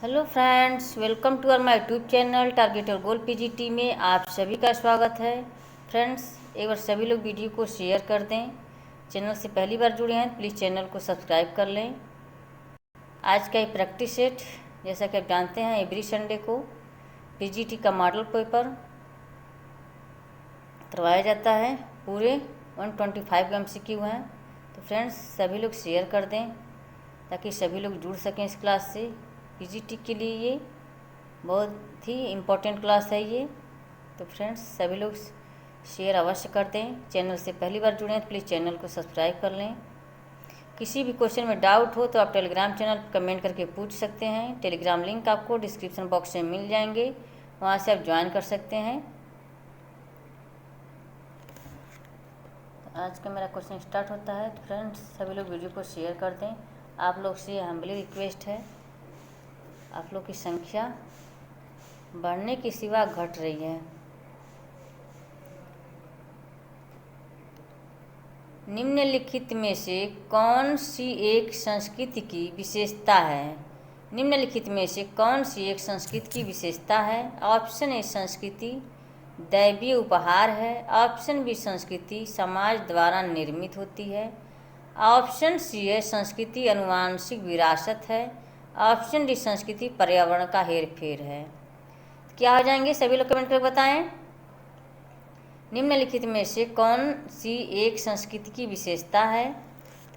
Hello friends, welcome to our my YouTube channel target और goal PGT में आप सभी का स्वागत है। फ्रेंड्स, एक बार सभी लोग वीडियो को शेयर कर दें। चैनल से पहली बार जुड़े हैं प्लीज़ चैनल को सब्सक्राइब कर लें। आज का ये प्रैक्टिस सेट, जैसा कि आप जानते हैं, एवरी संडे को पीजीटी का मॉडल पेपर करवाया जाता है। पूरे 125 MCQ हैं। तो फ्रेंड्स, सभी लोग शेयर कर दें ताकि सभी लोग जुड़ सकें इस क्लास से। पीजीटी के लिए ये बहुत ही इम्पोर्टेंट क्लास है ये। तो फ्रेंड्स, सभी लोग शेयर अवश्य कर दें। चैनल से पहली बार जुड़े हैं तो प्लीज़ चैनल को सब्सक्राइब कर लें। किसी भी क्वेश्चन में डाउट हो तो आप टेलीग्राम चैनल पर कमेंट करके पूछ सकते हैं। टेलीग्राम लिंक आपको डिस्क्रिप्शन बॉक्स में मिल जाएंगे, वहाँ से आप ज्वाइन कर सकते हैं। आज का मेरा क्वेश्चन स्टार्ट होता है। तो फ्रेंड्स, सभी लोग वीडियो को शेयर कर दें। आप लोग से हम्बली रिक्वेस्ट है, आप लोग की संख्या बढ़ने की सिवा घट रही है। निम्नलिखित में से कौन सी एक संस्कृति की विशेषता है? निम्नलिखित में से कौन सी एक संस्कृति की विशेषता है? ऑप्शन ए संस्कृति दैवीय उपहार है। ऑप्शन बी संस्कृति समाज द्वारा निर्मित होती है। ऑप्शन सी है संस्कृति आनुवांशिक विरासत है। ऑप्शन डी संस्कृति पर्यावरण का हेरफेर है। क्या हो जाएंगे? सभी लोग कमेंट करके बताएं। निम्नलिखित में से कौन सी एक संस्कृति की विशेषता है?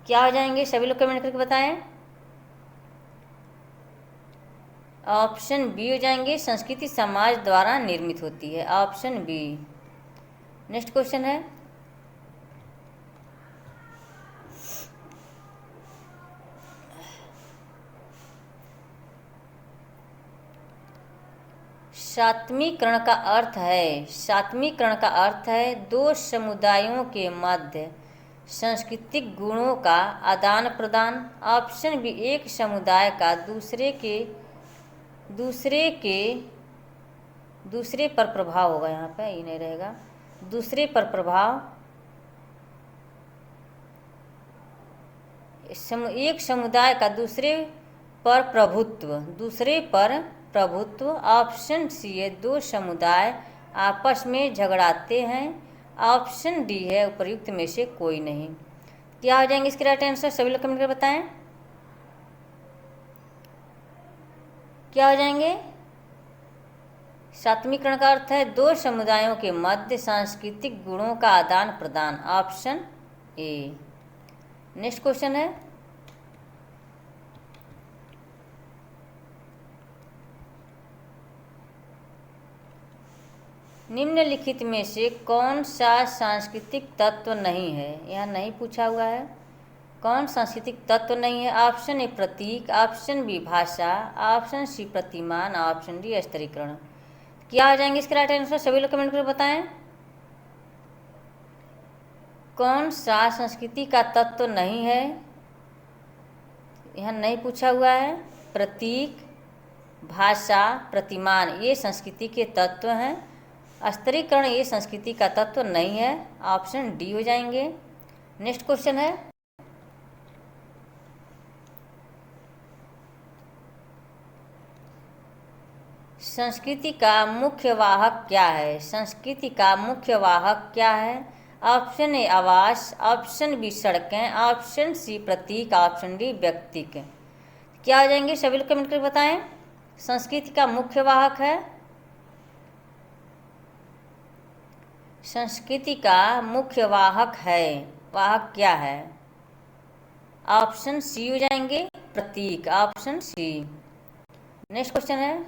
क्या हो जाएंगे? सभी लोग कमेंट करके बताएं। ऑप्शन बी हो जाएंगे, संस्कृति समाज द्वारा निर्मित होती है। Option B. नेक्स्ट क्वेश्चन है, सात्वीकरण का अर्थ है। सात्वीकरण का अर्थ है दो समुदायों के मध्य सांस्कृतिक गुणों का आदान प्रदान। ऑप्शन बी, एक समुदाय का दूसरे पर प्रभाव होगा। यहाँ पे ये नहीं रहेगा, दूसरे पर प्रभाव। एक समुदाय का दूसरे पर प्रभुत्व। ऑप्शन सी है, दो समुदाय आपस में झगड़ाते हैं। ऑप्शन डी है, उपर्युक्त में से कोई नहीं। क्या हो जाएंगे इसके राइट आंसर? सभी लोग कमेंट कर बताएं। क्या हो जाएंगे? सात्वीकरण का अर्थ है दो समुदायों के मध्य सांस्कृतिक गुणों का आदान प्रदान। Option A. नेक्स्ट क्वेश्चन है, निम्नलिखित में से कौन सा सांस्कृतिक तत्व नहीं है? यह नहीं पूछा हुआ है। कौन सांस्कृतिक तत्व नहीं है? ऑप्शन ए प्रतीक, ऑप्शन बी भाषा, ऑप्शन सी प्रतिमान, ऑप्शन डी स्तरीकरण। क्या हो जाएंगे इसके राइट आंसर? सभी लोग कमेंट करके बताएं। कौन सा संस्कृति का तत्व नहीं है? यह नहीं पूछा हुआ है। प्रतीक, भाषा, प्रतिमान ये संस्कृति के तत्व हैं। स्तरीकरण ये संस्कृति का तत्व नहीं है। ऑप्शन डी हो जाएंगे। नेक्स्ट क्वेश्चन है, संस्कृति का मुख्य वाहक क्या है? संस्कृति का मुख्य वाहक क्या है? ऑप्शन ए आवास, ऑप्शन बी सड़कें, ऑप्शन सी प्रतीक, ऑप्शन डी व्यक्तिक। क्या हो जाएंगे? सभी लोग कमेंट करके बताएं। संस्कृति का मुख्य वाहक है, संस्कृति का मुख्य वाहक है। वाहक क्या है? ऑप्शन सी हो जाएंगे, प्रतीक, ऑप्शन सी। नेक्स्ट क्वेश्चन है,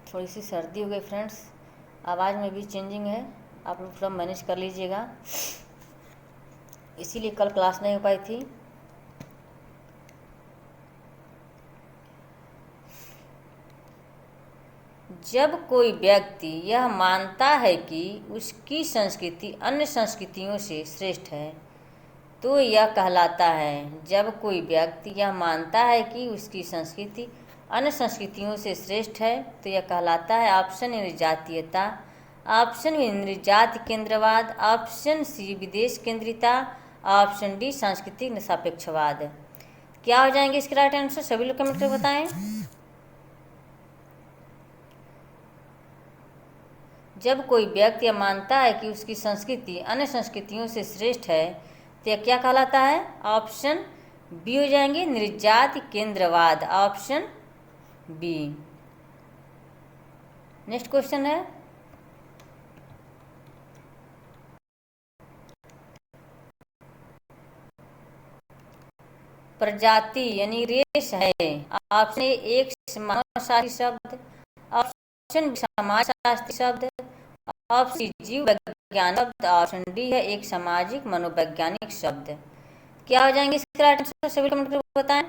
थोड़ी सी सर्दी हो गई फ्रेंड्स, आवाज़ में भी चेंजिंग है, आप लोग थोड़ा मैनेज कर लीजिएगा, इसीलिए कल क्लास नहीं हो पाई थी। जब कोई व्यक्ति यह मानता है कि उसकी संस्कृति अन्य संस्कृतियों से श्रेष्ठ है तो यह कहलाता है। जब कोई व्यक्ति यह मानता है कि उसकी संस्कृति अन्य संस्कृतियों से श्रेष्ठ है तो यह कहलाता है। ऑप्शन ए जातीयता, ऑप्शन बी निर्जात केंद्रवाद, ऑप्शन सी विदेश केंद्रिता, ऑप्शन डी सांस्कृतिक निरपेक्षवाद। क्या हो जाएंगे इसके राइट आंसर? सभी लोग कमेंट करके बताएं। जब कोई व्यक्ति यह मानता है कि उसकी संस्कृति अन्य संस्कृतियों से श्रेष्ठ है तो यह क्या कहलाता है? ऑप्शन बी हो जाएंगे निर्जात केंद्रवाद, ऑप्शन बी। नेक्स्ट क्वेश्चन है, प्रजाति यानी रेस है। ऑप्शन ए एक मानवशास्त्री शब्द, ऑप्शन बी समाजशास्त्री शब्द, ऑप्शन सी जीव विज्ञान शब्द, ऑप्शन डी है एक सामाजिक मनोवैज्ञानिक शब्द। क्या हो जाएंगे इसका राइट आंसर? सभी कमेंट करके बताएं।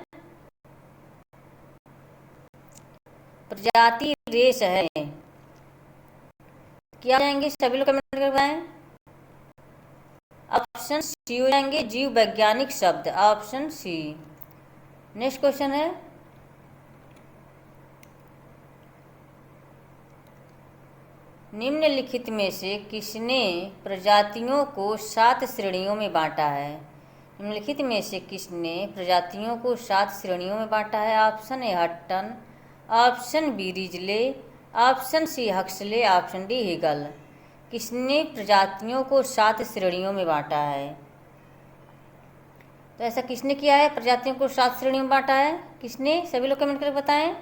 प्रजाति रेस है। क्या हो जाएंगे? सभी लोग कमेंट करके बताएं। ऑप्शन सी हो जाएंगे जीव वैज्ञानिक शब्द, ऑप्शन सी। नेक्स्ट क्वेश्चन है, निम्नलिखित में से किसने प्रजातियों को 7 श्रेणियों में बांटा है? निम्नलिखित में से किसने प्रजातियों को 7 श्रेणियों में बांटा है? Option A Hutton, option B Risley, option C Huxley, option D Hegel. किसने प्रजातियों को 7 श्रेणियों में बांटा है? तो ऐसा किसने किया है? प्रजातियों को 7 श्रेणियों में बांटा है। किसने? सभी लोग कमेंट करके बताएं।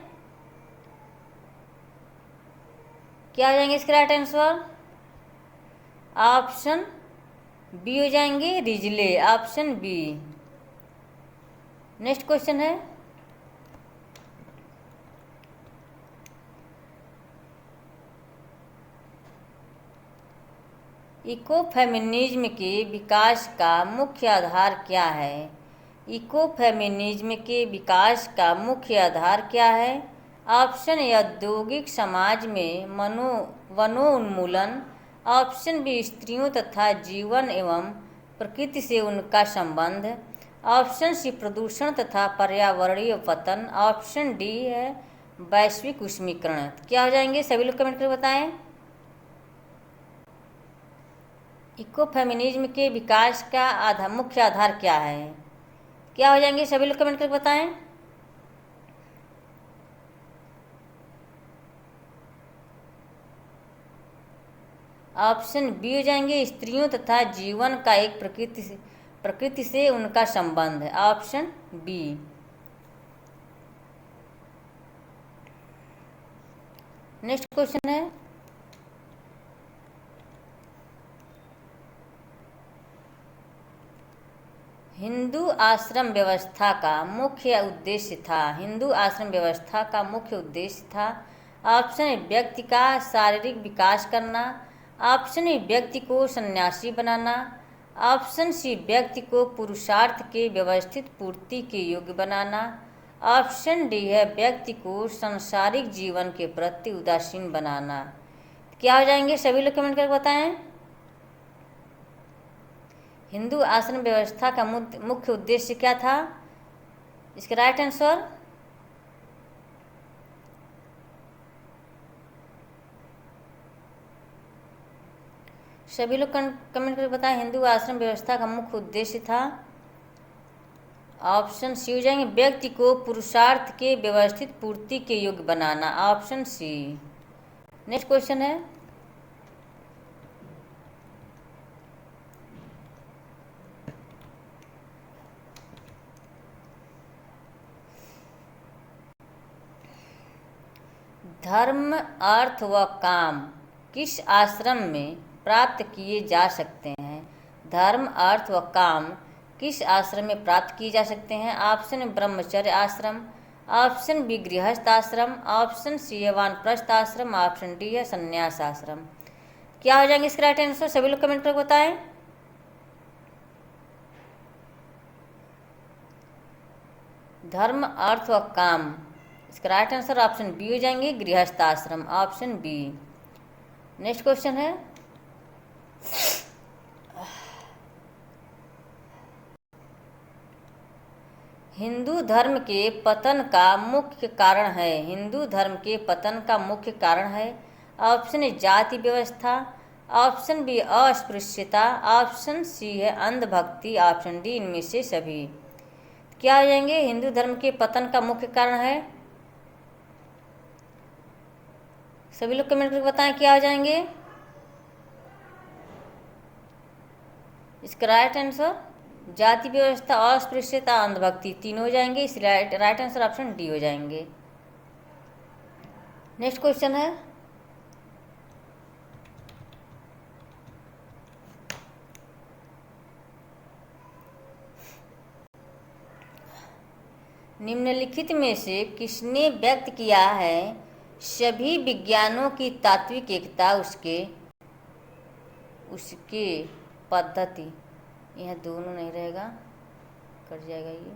क्या हो जाएंगे इसके राइट आंसर? ऑप्शन बी हो जाएंगे Risley, option B. Next question है, इकोफेमिनिज्म के विकास का मुख्य आधार क्या है? इकोफेमिनिज्म के विकास का मुख्य आधार क्या है? ऑप्शन ए औद्योगिक समाज में वनोन्मूलन, ऑप्शन बी स्त्रियों तथा जीवन एवं प्रकृति से उनका संबंध, ऑप्शन सी प्रदूषण तथा पर्यावरणीय पतन, ऑप्शन डी है वैश्विक उष्मीकरण। क्या हो जाएंगे? सभी लोग कमेंट करके बताएं। इकोफेमिनिज्म के विकास का मुख्य आधार क्या है? क्या हो जाएंगे? सभी लोग कमेंट करके बताएं। ऑप्शन बी हो जाएंगे स्त्रियों तथा जीवन का एक प्रकृति से उनका संबंध, ऑप्शन बी। नेक्स्ट क्वेश्चन है, हिंदू आश्रम व्यवस्था का मुख्य उद्देश्य था। हिंदू आश्रम व्यवस्था का मुख्य उद्देश्य था। ऑप्शन ए व्यक्ति का शारीरिक विकास करना, ऑप्शन ए व्यक्ति को सन्यासी बनाना, ऑप्शन सी व्यक्ति को पुरुषार्थ के व्यवस्थित पूर्ति के योग्य बनाना, ऑप्शन डी है व्यक्ति को सांसारिक जीवन के प्रति उदासीन बनाना। क्या हो जाएंगे? सभी लोग कमेंट करके बताएं। हिंदू आश्रम व्यवस्था का मुख्य उद्देश्य क्या था? इसका राइट आंसर सभी लोग कमेंट करके बताएं। हिंदू आश्रम व्यवस्था का मुख्य उद्देश्य था, ऑप्शन सी हो जाएंगे व्यक्ति को पुरुषार्थ के व्यवस्थित पूर्ति के योग्य बनाना, ऑप्शन सी। नेक्स्ट क्वेश्चन है, धर्म अर्थ व काम किस आश्रम में प्राप्त किए जा सकते हैं? धर्म अर्थ व काम किस आश्रम में प्राप्त किए जा सकते हैं? ऑप्शन ब्रह्मचर्य आश्रम, ऑप्शन बी गृहस्थ आश्रम, ऑप्शन सी है वानप्रस्थ आश्रम, ऑप्शन डी है संन्यास आश्रम। क्या हो जाएंगे इसका राइट आंसर? सभी लोग कमेंट करके बताएं। धर्म अर्थ व काम, इसका राइट आंसर ऑप्शन बी हो जाएंगे गृहस्थ आश्रम, ऑप्शन बी। नेक्स्ट क्वेश्चन है, हिंदू धर्म के पतन का मुख्य कारण है। हिंदू धर्म के पतन का मुख्य कारण है। ऑप्शन ए जाति व्यवस्था, ऑप्शन बी अस्पृश्यता, ऑप्शन सी है अंधभक्ति, ऑप्शन डी इनमें से सभी। क्या हो जाएंगे? हिंदू धर्म के पतन का मुख्य कारण है। सभी लोग कमेंट करके बताएं क्या हो जाएंगे इसका राइट आंसर। जाति व्यवस्था, अस्पृश्यता, अंधभक्ति तीनों हो जाएंगे, इस राइट आंसर ऑप्शन डी हो जाएंगे। नेक्स्ट क्वेश्चन है, निम्नलिखित में से किसने व्यक्त किया है सभी विज्ञानों की तात्विक एकता, उसके पद्धति, यह दोनों नहीं रहेगा, कट जाएगा ये,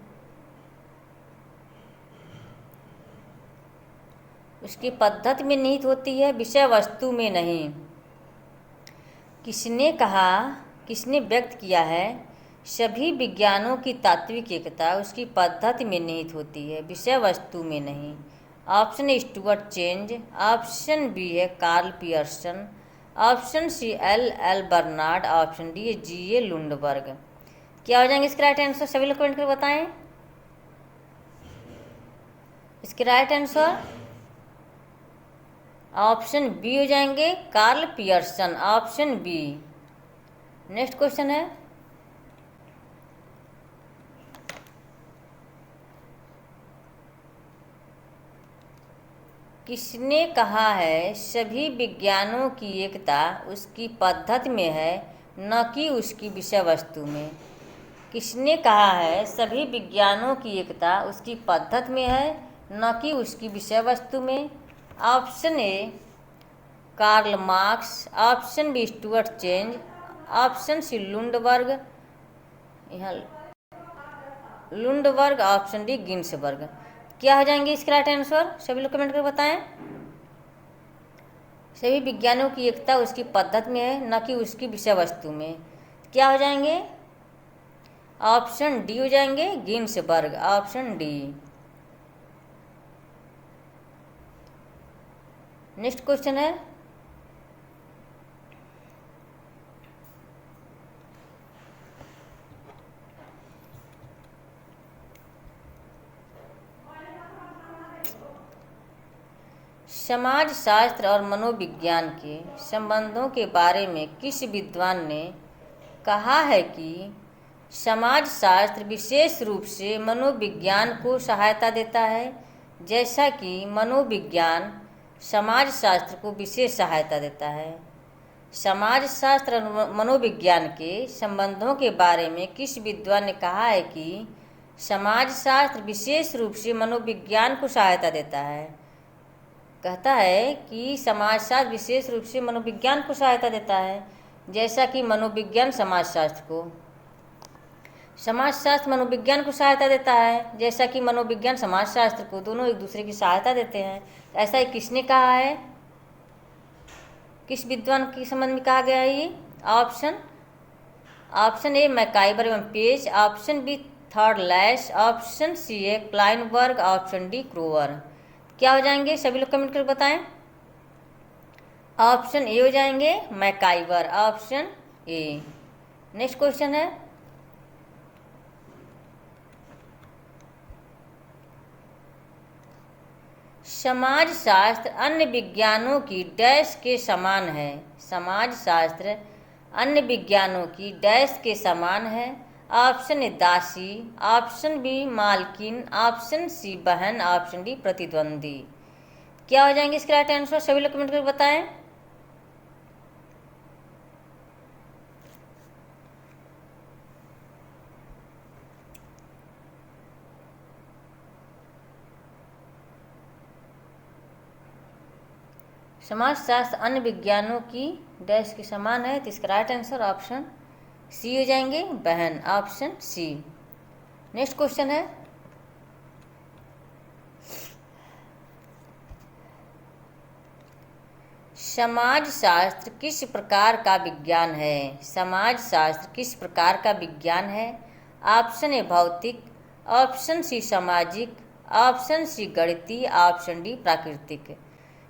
उसकी पद्धति में निहित होती है, विषय वस्तु में नहीं। किसने व्यक्त किया है सभी विज्ञानों की तात्विक एकता उसकी पद्धति में निहित होती है, विषय वस्तु में नहीं। ऑप्शन ए स्टुअर्ट चेंज, ऑप्शन बी है Karl Pearson, option C L Bernard, option D है जी ए लुंडबर्ग। क्या हो जाएंगे इसके राइट आंसर? सभी लोग कमेंट कर बताएं इसके राइट आंसर। ऑप्शन बी हो जाएंगे Karl Pearson, option B. Next question है, किसने कहा है सभी विज्ञानों की एकता उसकी पद्धति में है न कि उसकी विषय वस्तु में? किसने कहा है सभी विज्ञानों की एकता उसकी पद्धति में है न कि उसकी विषय वस्तु में? Option A Karl Marx, option B Stuart चेंज, ऑप्शन सी लुंडबर्ग, यहाँ लुंडबर्ग, ऑप्शन डी गिन्सबर्ग। क्या हो जाएंगे इसके राइट आंसर? सभी लोग कमेंट कर बताएं। सभी विज्ञानों की एकता उसकी पद्धति में है न कि उसकी विषय वस्तु में। क्या हो जाएंगे? ऑप्शन डी हो जाएंगे Ginsberg, option D. Next question है, समाज शास्त्र और मनोविज्ञान के संबंधों के बारे में किस विद्वान ने कहा है कि समाज शास्त्र विशेष रूप से मनोविज्ञान को सहायता देता है, जैसा कि मनोविज्ञान समाज शास्त्र को विशेष सहायता देता है। समाज शास्त्र और मनोविज्ञान के संबंधों के बारे में किस विद्वान ने कहा है कि समाज शास्त्र विशेष रूप से मनोविज्ञान को सहायता देता है? कहता है कि समाजशास्त्र विशेष रूप से मनोविज्ञान को सहायता देता है, जैसा कि मनोविज्ञान समाजशास्त्र मनोविज्ञान को सहायता देता है, जैसा कि मनोविज्ञान समाजशास्त्र को, दोनों एक दूसरे की सहायता देते हैं। ऐसा ही किसने कहा है? किस विद्वान के संबंध में कहा गया है ये? ऑप्शन ए मैकाइबर एवं पेज, ऑप्शन बी थर्डलैश, ऑप्शन सी है क्लाइनबर्ग, ऑप्शन डी क्रोवर। क्या हो जाएंगे? सभी लोग कमेंट कर बताएं। ऑप्शन ए हो जाएंगे मैकाइबर, ऑप्शन ए। नेक्स्ट क्वेश्चन है, समाजशास्त्र अन्य विज्ञानों की डैश के समान है। समाजशास्त्र अन्य विज्ञानों की डैश के समान है। ऑप्शन ए दासी, ऑप्शन बी मालकिन, ऑप्शन सी बहन, ऑप्शन डी प्रतिद्वंदी। क्या हो जाएंगे इसके राइट आंसर? सभी लोग कमेंट करके बताएं। समाजशास्त्र अन्य विज्ञानों की डैश के समान है, तो इसका राइट आंसर ऑप्शन सी हो जाएंगे बहन, ऑप्शन सी। नेक्स्ट क्वेश्चन है, समाजशास्त्र किस प्रकार का विज्ञान है? समाजशास्त्र किस प्रकार का विज्ञान है? ऑप्शन ए भौतिक, ऑप्शन सी सामाजिक, ऑप्शन सी गणितीय, ऑप्शन डी प्राकृतिक।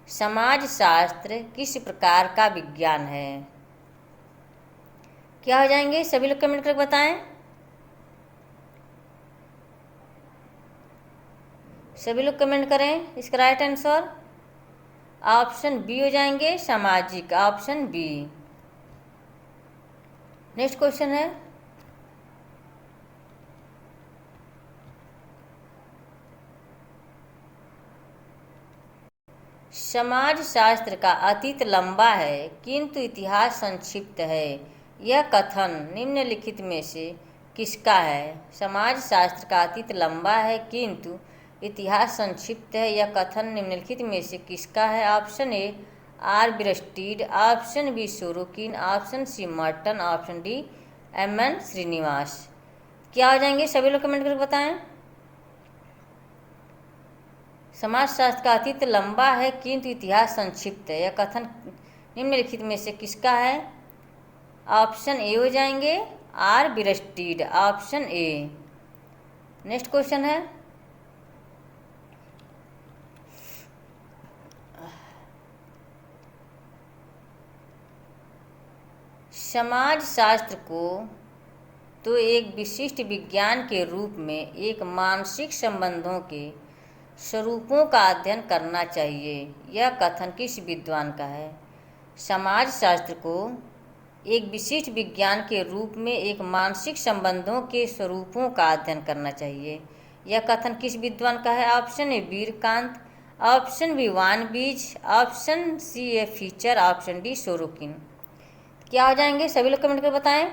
समाजशास्त्र किस प्रकार का विज्ञान है? क्या हो जाएंगे? सभी लोग कमेंट करके बताएं। सभी लोग कमेंट करें इसका राइट आंसर। ऑप्शन बी हो जाएंगे, सामाजिक, ऑप्शन बी। नेक्स्ट क्वेश्चन है, समाजशास्त्र का अतीत लंबा है किंतु इतिहास संक्षिप्त है, यह कथन निम्नलिखित में से किसका है? समाजशास्त्र का अतीत लंबा है किंतु इतिहास संक्षिप्त है, यह कथन निम्नलिखित में से किसका है? Option A R Bierstedt, option B Sorokin, option C Merton, option D M N. Srinivas. क्या हो जाएंगे? सभी लोग कमेंट करके बताएं। समाजशास्त्र का अतीत लंबा है किंतु इतिहास संक्षिप्त है, यह कथन निम्नलिखित में से किसका है? ऑप्शन ए हो जाएंगे, R Bierstedt, option A. Next question है, समाजशास्त्र को तो एक विशिष्ट विज्ञान के रूप में एक मानसिक संबंधों के स्वरूपों का अध्ययन करना चाहिए, यह कथन किस विद्वान का है? समाजशास्त्र को एक विशिष्ट विज्ञान के रूप में एक मानसिक संबंधों के स्वरूपों का अध्ययन करना चाहिए, यह कथन किस विद्वान का है? ऑप्शन ए वीरकांत, ऑप्शन बी वान बीज, ऑप्शन सी ए फीचर, ऑप्शन डी सोरोकिन। क्या हो जाएंगे? सभी लोग कमेंट कर बताएं।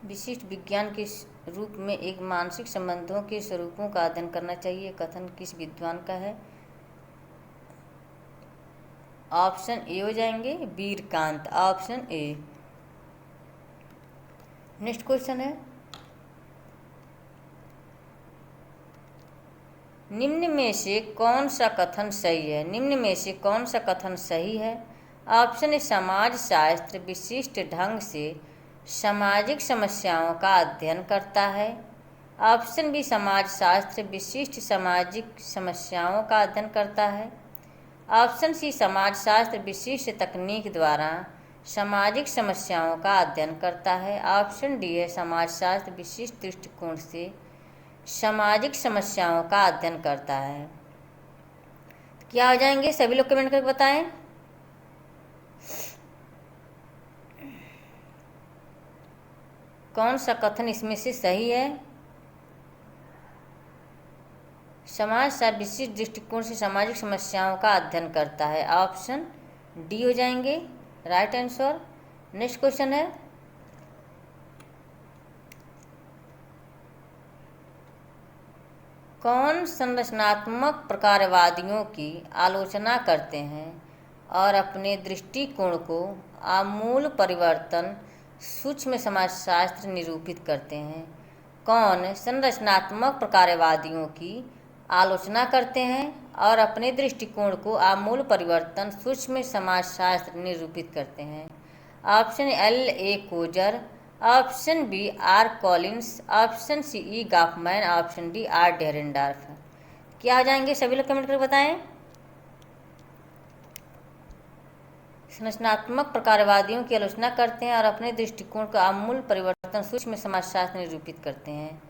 विशिष्ट विज्ञान के रूप में एक मानसिक संबंधों के स्वरूपों का अध्ययन करना चाहिए, कथन किस विद्वान का है? ऑप्शन ए हो जाएंगे, वीरकांत, ऑप्शन ए। नेक्स्ट क्वेश्चन है, निम्न में से कौन सा कथन सही है? निम्न में से कौन सा कथन सही है? ऑप्शन ए समाजशास्त्र विशिष्ट ढंग से सामाजिक समस्याओं का अध्ययन करता है, ऑप्शन बी समाजशास्त्र विशिष्ट सामाजिक समस्याओं का अध्ययन करता है, ऑप्शन सी समाजशास्त्र विशिष्ट तकनीक द्वारा सामाजिक समस्याओं का अध्ययन करता है, ऑप्शन डी है समाजशास्त्र विशिष्ट दृष्टिकोण से सामाजिक समस्याओं का अध्ययन करता है। क्या हो जाएंगे? सभी लोग कमेंट करके बताएं। कौन सा कथन इसमें से सही है? समाजशास्त्र विशिष्ट दृष्टिकोण से सामाजिक समस्याओं का अध्ययन करता है, ऑप्शन डी हो जाएंगे राइट आंसर। नेक्स्ट क्वेश्चन है, कौन संरचनात्मक प्रकारवादियों की आलोचना करते हैं और अपने दृष्टिकोण को आमूल परिवर्तन सूक्ष्म समाजशास्त्र निरूपित करते हैं? कौन संरचनात्मक प्रकारवादियों की आलोचना करते हैं और अपने दृष्टिकोण को आमूल परिवर्तन सूक्ष्म समाजशास्त्र निरूपित करते हैं? Option L A Coser, option B R Collins, option C E Goffman, option D R Dahrendorf. क्या आ जाएंगे? सभी लोग कमेंट करके बताएं। संरचनात्मक प्रकारवादियों की आलोचना करते हैं और अपने दृष्टिकोण का आमूल परिवर्तन सूक्ष्म समाजशास्त्र निरूपित करते हैं,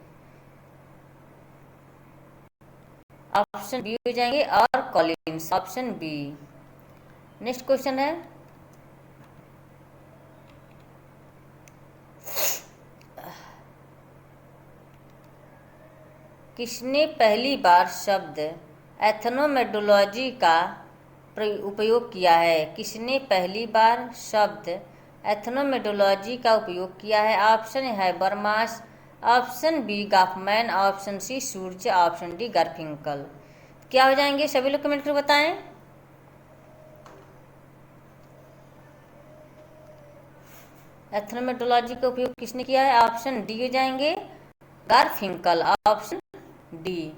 ऑप्शन बी हो जाएंगे और Collins, option B. Next question है, किसने पहली बार शब्द एथनोमेडोलॉजी का उपयोग किया है? किसने पहली बार शब्द एथनोमेडोलॉजी का उपयोग किया है? ऑप्शन है Habermas, option B Goffman, option C सूर्य, ऑप्शन डी गारफिंकल। क्या हो जाएंगे? सभी लोग कमेंट कर बताएं। एथनोमेडोलॉजी का उपयोग किसने किया है? ऑप्शन डी हो जाएंगे गारफिंकल, ऑप्शन डी।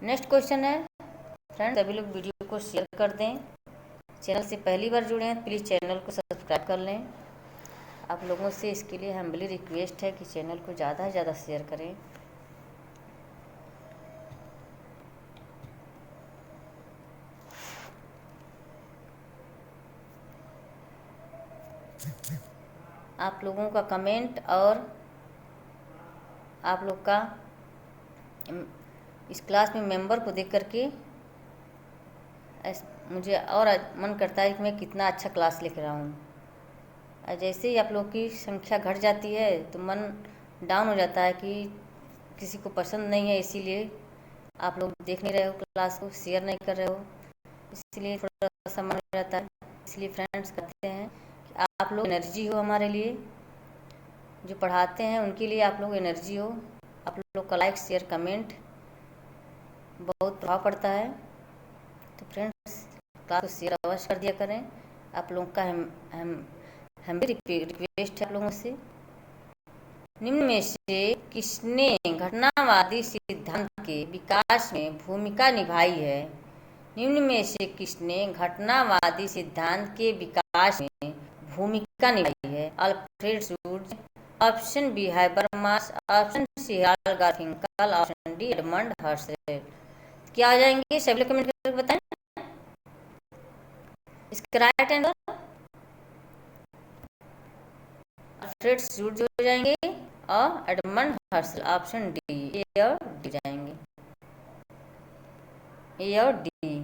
नेक्स्ट क्वेश्चन है, फ्रेंड्स सभी लोग वीडियो को शेयर कर दें। चैनल से पहली बार जुड़े हैं प्लीज़ चैनल को सब्सक्राइब कर लें। आप लोगों से इसके लिए हम्बली रिक्वेस्ट है कि चैनल को ज़्यादा से ज़्यादा शेयर करें। आप लोगों का कमेंट और आप लोग का इस क्लास में मेंबर को देख करके मुझे और मन करता है कि मैं कितना अच्छा क्लास लिख रहा हूँ। जैसे ही आप लोग की संख्या घट जाती है तो मन डाउन हो जाता है कि किसी को पसंद नहीं है, इसीलिए आप लोग देख नहीं रहे हो क्लास को, शेयर नहीं कर रहे हो, इसलिए थोड़ा सा मन हो जाता है। इसलिए फ्रेंड्स कहते हैं कि आप लोग एनर्जी हो हमारे लिए, जो पढ़ाते हैं उनके लिए आप लोग एनर्जी हो। आप लोग का लाइक शेयर कमेंट बहुत प्रभाव पड़ता है। तो फ्रेंड्स क्लास को शेयर अवश्य कर दिया करें। आप लोगों का हम भी रिक्वेस्ट है आप लोगों से। निम्न में से किसने घटनावादी सिद्धांत के विकास में भूमिका निभाई है? निम्न में से किसने घटनावादी सिद्धांत के विकास में भूमिका निभाई है? Alfred Schutz, option B Habermas, option C हाल Garfinkel, option D Edmund Husserl. क्या आ जाएंगे सभी लोग कमेंट करके बताएं इसका राइट आंसर। अल्फ्रेड शुट्ज हो जाएंगे और एडमंड हर्शल, ऑप्शन डी, ए और डी जाएंगे, ए और डी।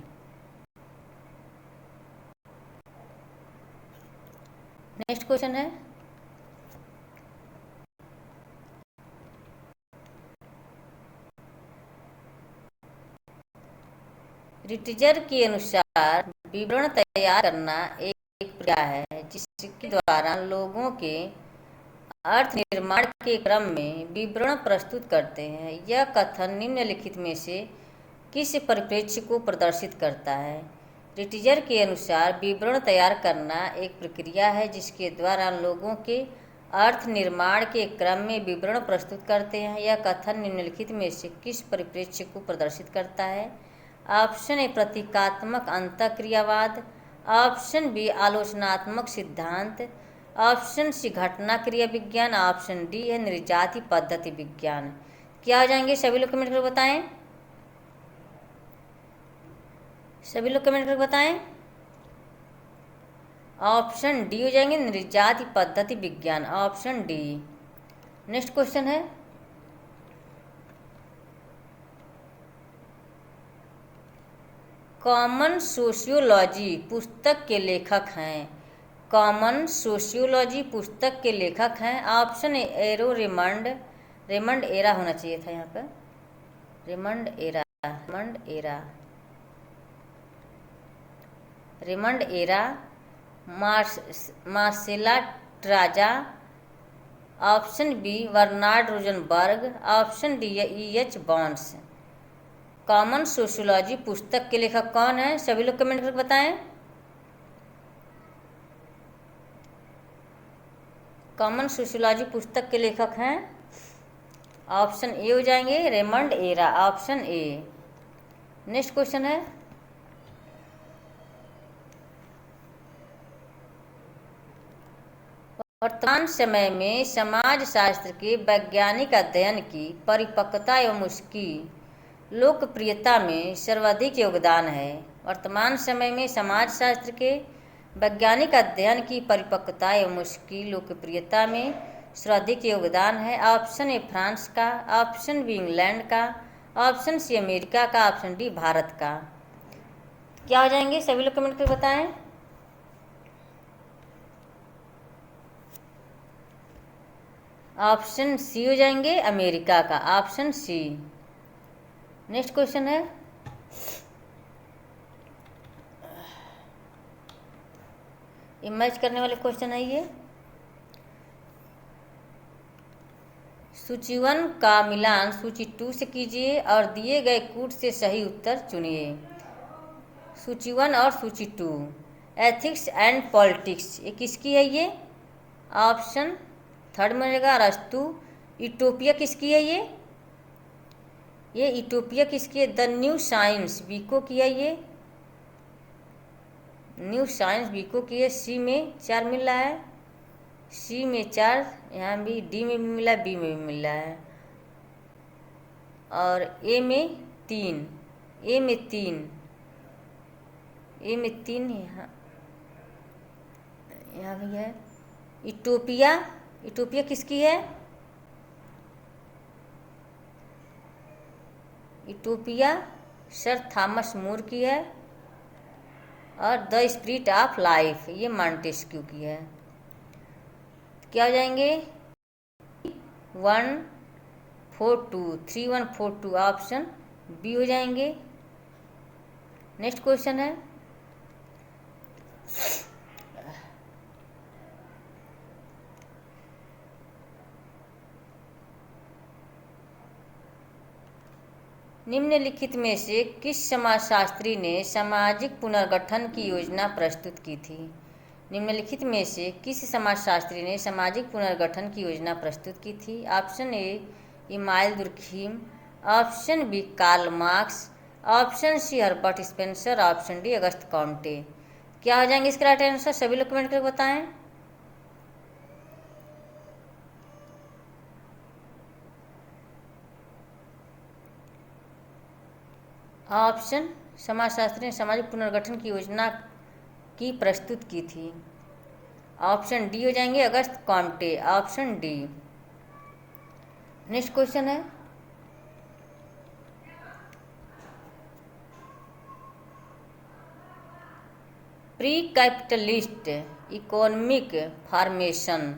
नेक्स्ट क्वेश्चन है रिटजर के अनुसार विवरण तैयार करना एक प्रक्रिया है जिसके द्वारा लोगों के अर्थ निर्माण के क्रम में विवरण प्रस्तुत करते हैं। यह कथन निम्नलिखित में से किस परिप्रेक्ष्य को प्रदर्शित करता है? रिटजर के अनुसार विवरण तैयार करना एक प्रक्रिया है जिसके द्वारा लोगों के अर्थ निर्माण के क्रम में विवरण प्रस्तुत करते हैं। यह कथन निम्नलिखित में से किस परिप्रेक्ष्य को प्रदर्शित करता है? ऑप्शन ए प्रतीकात्मक अंतःक्रियावाद, ऑप्शन बी आलोचनात्मक सिद्धांत, ऑप्शन सी घटना क्रिया विज्ञान, ऑप्शन डी है निर्जाति पद्धति विज्ञान। क्या हो जाएंगे सभी लोग कमेंट करके बताएं। सभी लोग कमेंट करके बताएं। ऑप्शन डी हो जाएंगे निर्जाति पद्धति विज्ञान, ऑप्शन डी। नेक्स्ट क्वेश्चन है कॉमन सोशियोलॉजी पुस्तक के लेखक हैं। कॉमन सोशियोलॉजी पुस्तक के लेखक हैं। Option Aron Raymond, Raymond Aron होना चाहिए था यहाँ पर, Raymond Aron, Raymond Aron, Raymond Aron, मार्सेला ट्राजा, option B Bernard Rosenberg, option D E.H. बॉन्स। कॉमन सोशियोलॉजी पुस्तक के लेखक कौन है? सभी लोग कमेंट करके बताएं। कॉमन सोशियोलॉजी पुस्तक के लेखक हैं ऑप्शन ए हो जाएंगे Raymond era, option A. Next question है वर्तमान समय में समाज शास्त्र के वैज्ञानिक अध्ययन की परिपक्वता एवं उसकी लोकप्रियता में सर्वाधिक योगदान है। वर्तमान समय में समाज शास्त्र के वैज्ञानिक अध्ययन की परिपक्वता एवं उसकी लोकप्रियता में सर्वाधिक योगदान है। ऑप्शन ए फ्रांस का, ऑप्शन बी इंग्लैंड का, ऑप्शन सी अमेरिका का, ऑप्शन डी भारत का। क्या हो जाएंगे सभी लोग कमेंट करके बताएं। ऑप्शन सी हो जाएंगे अमेरिका का, ऑप्शन सी। नेक्स्ट क्वेश्चन है मैच करने वाले क्वेश्चन है ये। सूची 1 का मिलान सूची 2 से कीजिए और दिए गए कूट से सही उत्तर चुनिए। सूची 1 और सूची 2, एथिक्स एंड पॉलिटिक्स, ये किसकी है ये? ऑप्शन थर्ड में रहेगा अरस्तु। यूटोपिया किसकी है ये? ये यूटोपिया किसकी है? द न्यू साइंस वीको की है, ये न्यू साइंस वीको की है। सी में 4 मिल रहा है, सी में 4, यहाँ भी डी में भी मिला है, बी में भी मिल रहा है, और ए में 3, ए में 3, ए में 3 यहाँ यहाँ भी है। यूटोपिया, यूटोपिया किसकी है? यूटोपिया सर थॉमस मोर की है, और द स्पिरिट ऑफ लाइफ ये मॉन्टेस्क्यू की है। क्या हो जाएंगे? 142, 3142 ऑप्शन बी हो जाएंगे। नेक्स्ट क्वेश्चन है, निम्नलिखित में से किस समाजशास्त्री ने सामाजिक पुनर्गठन की योजना प्रस्तुत की थी? निम्नलिखित में से किस समाजशास्त्री ने सामाजिक पुनर्गठन की योजना प्रस्तुत की थी? Option A Emile Durkheim, option B Karl Marx, option C Herbert Spencer, option D Auguste Comte. क्या हो जाएंगे इसका राइट आंसर? सभी लोग कमेंट करके बताएं। ऑप्शन समाजशास्त्री ने सामाजिक पुनर्गठन की योजना की प्रस्तुत की थी, ऑप्शन डी हो जाएंगे Auguste Comte, option D. Next question है, pre capitalist economic formation,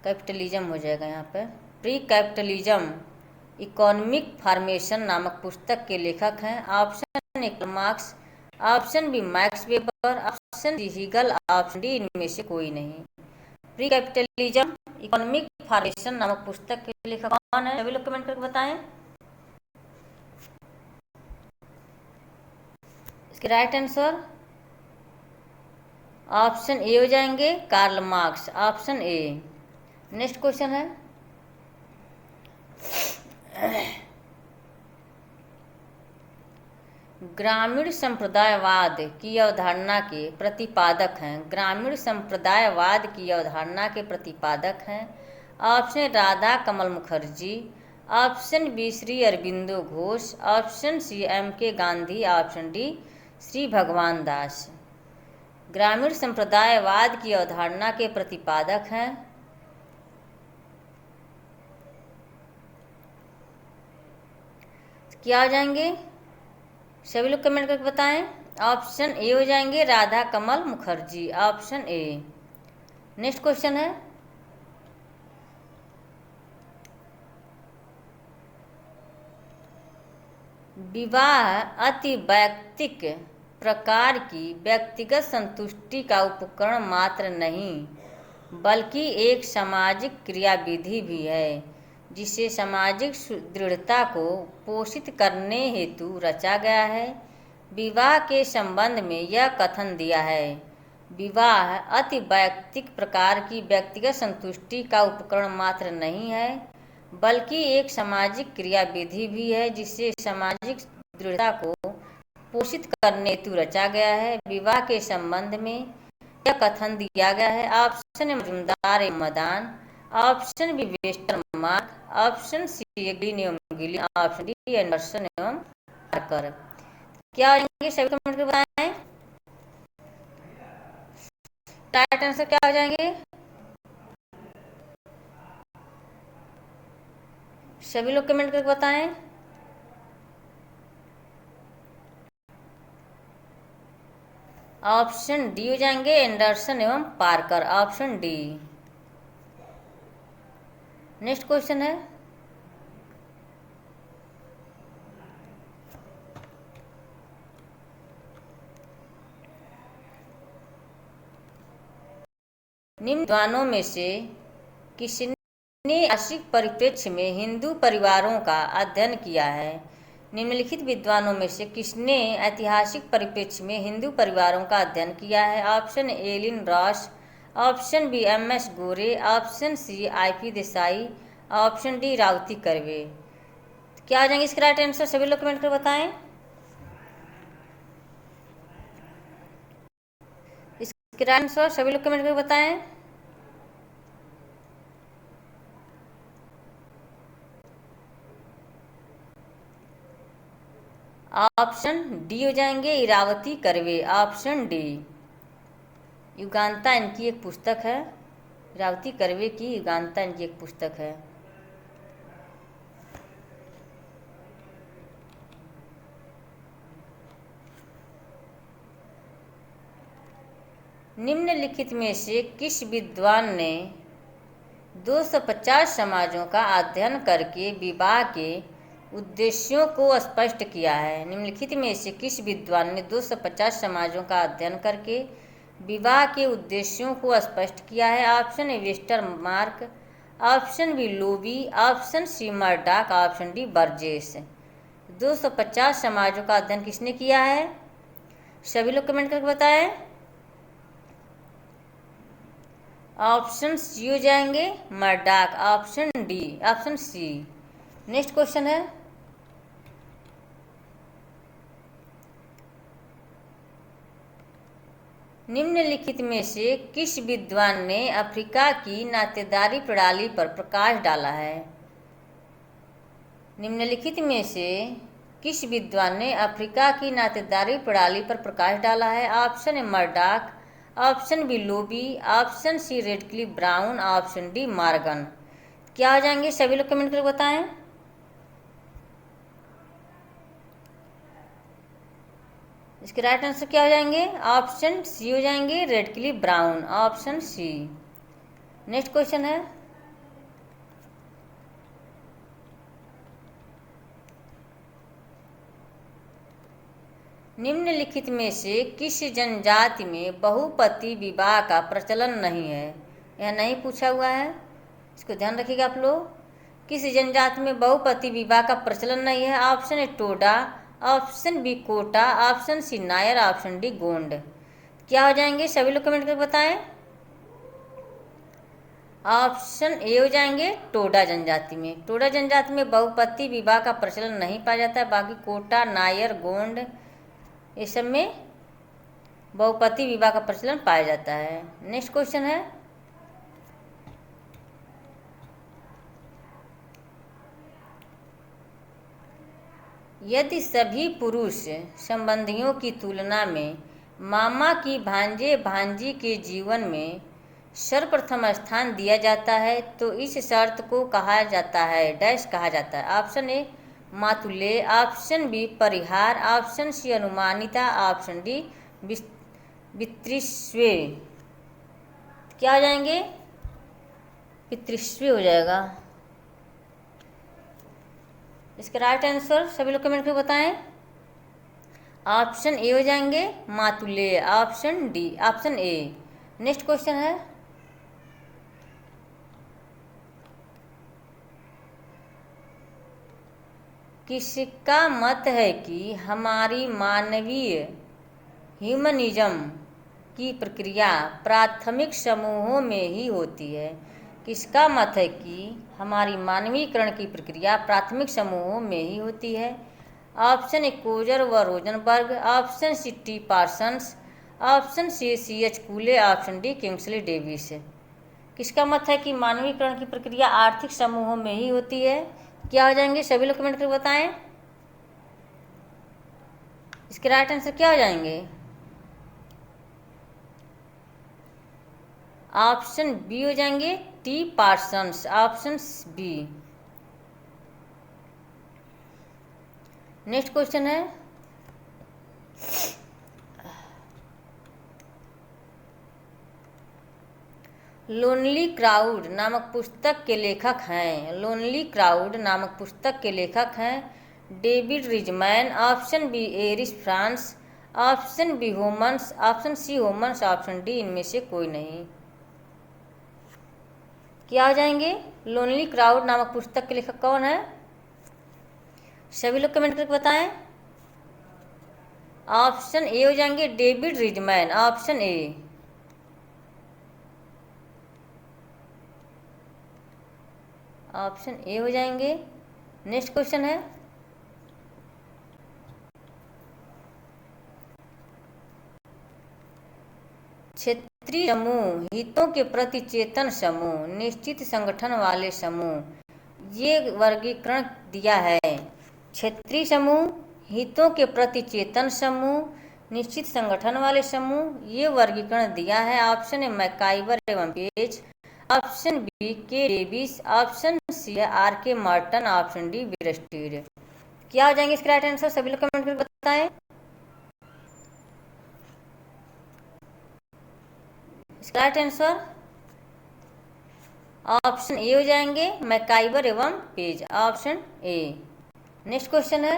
capitalism हो जाएगा यहाँ पे, प्री कैपिटलिज्म इकोनॉमिक फॉर्मेशन नामक पुस्तक के लेखक हैं। Option A Marx, option B Max Weber, option C Hegel, option D इनमें से कोई नहीं। प्री कैपिटलिज्म इकोनॉमिक फॉर्मेशन नामक पुस्तक के लेखक कौन है? सभी लोग कमेंट करके बताएं। इसके राइट आंसर ऑप्शन ए हो जाएंगे Karl Marx, option A. Next question है, ग्रामीण संप्रदायवाद की अवधारणा के प्रतिपादक हैं। ग्रामीण संप्रदायवाद की अवधारणा के प्रतिपादक हैं। Option Radha Kamal Mukherjee, option B Shri Aurobindo Ghosh, option C M.K. Gandhi, option D Shri Bhagwan Das. ग्रामीण संप्रदायवाद की अवधारणा के प्रतिपादक हैं क्या हो जाएंगे? सभी लोग कमेंट करके बताएं। ऑप्शन ए हो जाएंगे Radha Kamal Mukherjee, option A. Next question है, विवाह अति वैयक्तिक प्रकार की व्यक्तिगत संतुष्टि का उपकरण मात्र नहीं, बल्कि एक सामाजिक क्रियाविधि भी है, जिसे सामाजिक दृढ़ता को पोषित करने हेतु रचा गया है। विवाह के संबंध में यह कथन दिया है, विवाह अति वैयक्तिक प्रकार की व्यक्तिगत संतुष्टि का उपकरण मात्र नहीं है, बल्कि एक सामाजिक क्रियाविधि भी है, जिससे सामाजिक दृढ़ता को पोषित करने हेतु रचा गया है। विवाह के संबंध में यह कथन दिया गया है। ऑप्शन ए मजुमदार एवं Madan, option B Westermarck, option C Green एवं गिली, ऑप्शन डी एंडरसन एवं पार्कर। क्या हो जाएंगे? सभी कमेंट करके बताएं। राइट आंसर क्या हो जाएंगे? सभी लोग कमेंट करके बताएं। ऑप्शन डी हो जाएंगे एंडरसन एवं Parker, option D. Next question है, निम्न विद्वानों में से किसने ऐतिहासिक परिप्रेक्ष्य में हिंदू परिवारों का अध्ययन किया है? निम्नलिखित विद्वानों में से किसने ऐतिहासिक परिप्रेक्ष्य में हिंदू परिवारों का अध्ययन किया है? Option A Aileen Ross, option B M.S. Gore, option C I.P. Desai, option D राउती कर्वे। क्या आ जाएंगे इसके राइट आंसर, सभी लोग कमेंट कर बताएं। इसके राइट आंसर सभी लोग कमेंट कर बताएं। ऑप्शन डी हो जाएंगे, इरावती कर्वे, ऑप्शन डी। युगांता इनकी एक पुस्तक है, इरावती कर्वे की युगांता इनकी एक पुस्तक है। निम्नलिखित में से किस विद्वान ने 250 समाजों का अध्ययन करके विवाह के उद्देश्यों को स्पष्ट किया है। निम्नलिखित में से किस विद्वान ने 250 समाजों का अध्ययन करके विवाह के उद्देश्यों को स्पष्ट किया है। Option A Westermarck, option B Lowie, option C Murdock, option D Burgess. 250 समाजों का अध्ययन किसने किया है, सभी लोग कमेंट करके बताएं। ऑप्शन सी हो जाएंगे Murdock, option D, option C. Next question है, निम्नलिखित में से किस विद्वान ने अफ्रीका की नातेदारी प्रणाली पर प्रकाश डाला है। निम्नलिखित में से किस विद्वान ने अफ्रीका की नातेदारी प्रणाली पर प्रकाश डाला है। Option A Murdock, option B Lowie, option C Radcliffe Brown, option D Morgan. क्या हो जाएंगे, सभी लोग कमेंट करके बताएं। इसके राइट आंसर क्या हो जाएंगे, ऑप्शन सी हो जाएंगे, Radcliffe Brown, option C. Next question है, निम्नलिखित में से किस जनजाति में बहुपति विवाह का प्रचलन नहीं है। यह नहीं पूछा हुआ है, इसको ध्यान रखिएगा आप लोग। किस जनजाति में बहुपति विवाह का प्रचलन नहीं है। Option A Toda, option B Kota, option C Nair, option D Gond. क्या हो जाएंगे, सभी लोग कमेंट करके बताएं। ऑप्शन ए हो जाएंगे टोडा जनजाति में। टोडा जनजाति में बहुपति विवाह का प्रचलन नहीं पाया जाता है। बाकी कोटा, नायर, गोंड ये सब में बहुपति विवाह का प्रचलन पाया जाता है। नेक्स्ट क्वेश्चन है, यदि सभी पुरुष संबंधियों की तुलना में मामा की भांजे भांजी के जीवन में सर्वप्रथम स्थान दिया जाता है तो इस शर्त को कहा जाता है डैश कहा जाता है। ऑप्शन ए मातुल्य, ऑप्शन बी परिहार, ऑप्शन सी अनुमानिता, ऑप्शन डी पितृस्वे। क्या हो जाएंगे, पितृस्वे हो जाएगा। इसका राइट आंसर सभी लोग कमेंट करके बताएं। ऑप्शन ए हो जाएंगे मातुल्य, option D, option A. Next question है, किसका मत है कि हमारी मानवीय ह्यूमनिज्म की प्रक्रिया प्राथमिक समूहों में ही होती है। किसका मत है कि हमारी मानवीकरण की प्रक्रिया प्राथमिक समूहों में ही होती है। ऑप्शन ए कोजर व Rosenberg, option C T Parsons, option C H Cooley, option D Kingsley Davis. किसका मत है कि मानवीकरण की प्रक्रिया आर्थिक समूहों में ही होती है। क्या हो जाएंगे, सभी लोग कमेंट करके बताएं। इसके राइट आंसर क्या हो जाएंगे, ऑप्शन बी हो जाएंगे T Parsons, option B. Next question है, लोनली क्राउड नामक पुस्तक के लेखक हैं। लोनली क्राउड नामक पुस्तक के लेखक हैं डेविड रिजमैन, ऑप्शन बी एरिस फ्रांस, option B Homans, option C Homans, option D इनमें से कोई नहीं। क्या हो जाएंगे, लोनली क्राउड नामक पुस्तक के लेखक कौन है, सभी लोग कमेंट करके बताएं। ऑप्शन ए हो जाएंगे David Riesman, option A. Option A हो जाएंगे। नेक्स्ट क्वेश्चन है, क्षेत्रीय समूह, हितों के प्रति चेतन समूह, निश्चित संगठन वाले समूह। ये वर्गीकरण दिया है। क्षेत्रीय समूह, हितों के प्रति चेतन समूह, निश्चित संगठन वाले समूह, ये वर्गीकरण दिया है। ऑप्शन ए मैकाइवर एवं पेज, ऑप्शन बी के डेविस, ऑप्शन सी है आर के मार्टन, ऑप्शन डी वीरस्टीर। क्या हो जाएंगे इसके राइट आंसर? सभी लोग कमेंट करके बताएं। इसका राइट आंसर ऑप्शन ए हो जाएंगे, मैकाइवर एवं Page, option A. Next question है,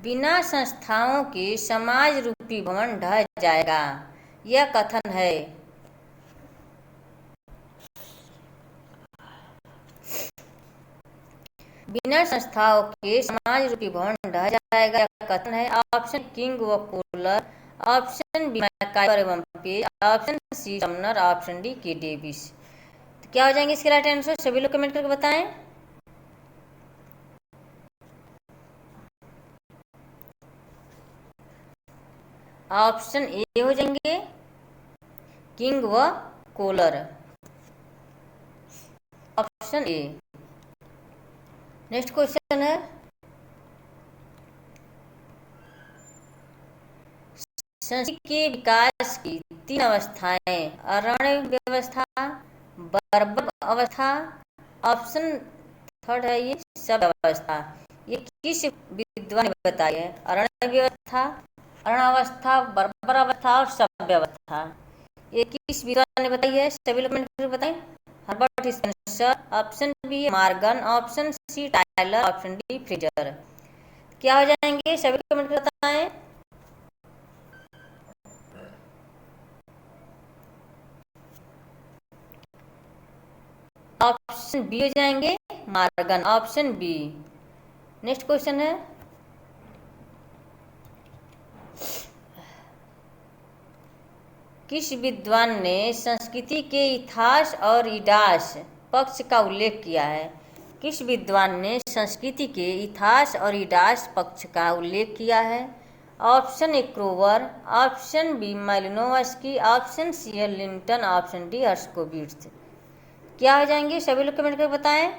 बिना संस्थाओं के समाज रूपी भवन ढह जाएगा, यह कथन है। बिना संस्थाओं के समाज रूपी भवन ढह जाएगा, यह कथन है। ऑप्शन किंग व कोलर, ऑप्शन बी मैकाइवर एवं Page, option C Sumner, option D K Davis. तो क्या हो जाएंगे इसके राइट आंसर? सभी लोग कमेंट करके बताएं। ऑप्शन ए हो जाएंगे, किंग व Koller, option A. Next question है, संस्कृति के विकास की 3 अवस्थाएं, अरण्य व्यवस्था, बर्बक अवस्था, ऑप्शन थर्ड है ये सब अवस्था। ये किस विद्वान ने बताई है? अरण्य व्यवस्था, अरण्यावस्था, बर्बर अवस्था और सभ्य अवस्था, ये किस विद्वान ने बताई है? सभी लोग कमेंट करके बताएं। Herbert Spencer, option B Morgan, option C Tylor, option D Frazer. क्या हो जाएंगे? सभी लोग कमेंट करके बताएं। ऑप्शन बी हो जाएंगे, Morgan, option B. Next question है, किस विद्वान ने संस्कृति के इतिहास और इडास पक्ष का उल्लेख किया है? किस विद्वान ने संस्कृति के इतिहास और इडास पक्ष का उल्लेख किया है? Option A Kroeber, option B Malinowski, option C है लिंटन, ऑप्शन डी हर्स्कोविट्ज। क्या हो जाएंगे? सभी लोग कमेंट करके बताएं।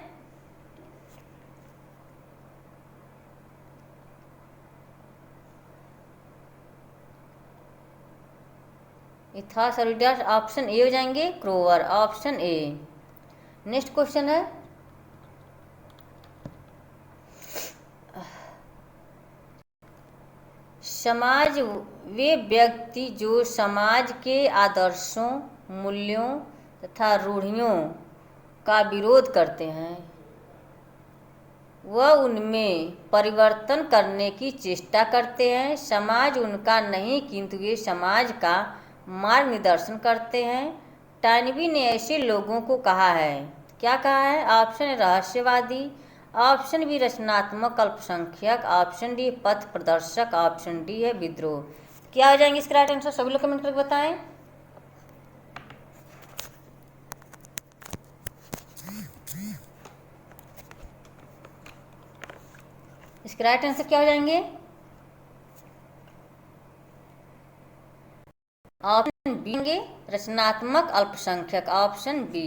इतिहास और इतिहास, ऑप्शन ए हो जाएंगे, क्रोवर, ऑप्शन ए। नेक्स्ट क्वेश्चन है, समाज वे व्यक्ति जो समाज के आदर्शों, मूल्यों तथा रूढ़ियों का विरोध करते हैं, वह उनमें परिवर्तन करने की चेष्टा करते हैं। समाज उनका नहीं किंतु वे समाज का मार्गदर्शन करते हैं। टॉयनबी ने ऐसे लोगों को कहा है, क्या कहा है? ऑप्शन ए रहस्यवादी, ऑप्शन बी रचनात्मक अल्पसंख्यक, ऑप्शन डी पथ प्रदर्शक, ऑप्शन डी है विद्रोह। क्या हो जाएंगे इसका राइट आंसर? सभी लोग कमेंट करके बताएं। इसके राइट आंसर क्या हो जाएंगे? ऑप्शन बी होंगे, रचनात्मक अल्पसंख्यक, ऑप्शन बी।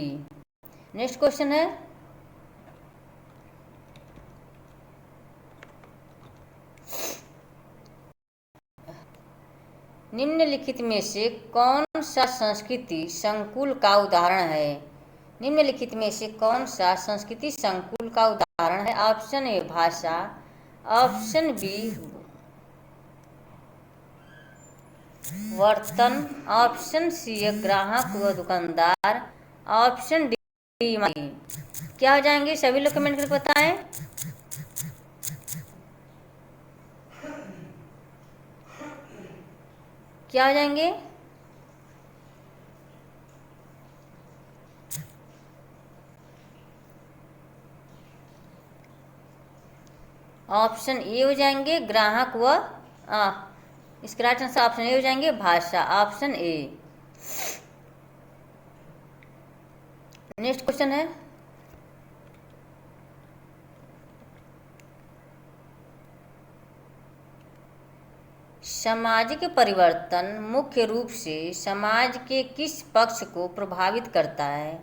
नेक्स्ट क्वेश्चन है, निम्नलिखित में से कौन सा संस्कृति संकुल का उदाहरण है? निम्नलिखित में से कौन सा संस्कृति संकुल का उदाहरण है? ऑप्शन ए भाषा, ऑप्शन बी वर्तन, ऑप्शन सी है ग्राहक व दुकानदार, ऑप्शन डी माली। क्या हो जाएंगे? सभी लोग कमेंट करके बताएं। क्या हो जाएंगे? ऑप्शन ए हो जाएंगे, ग्राहक व इसका राइट आंसर ऑप्शन ए हो जाएंगे, भाषा, ऑप्शन ए। नेक्स्ट क्वेश्चन है, सामाजिक परिवर्तन मुख्य रूप से समाज के किस पक्ष को प्रभावित करता है?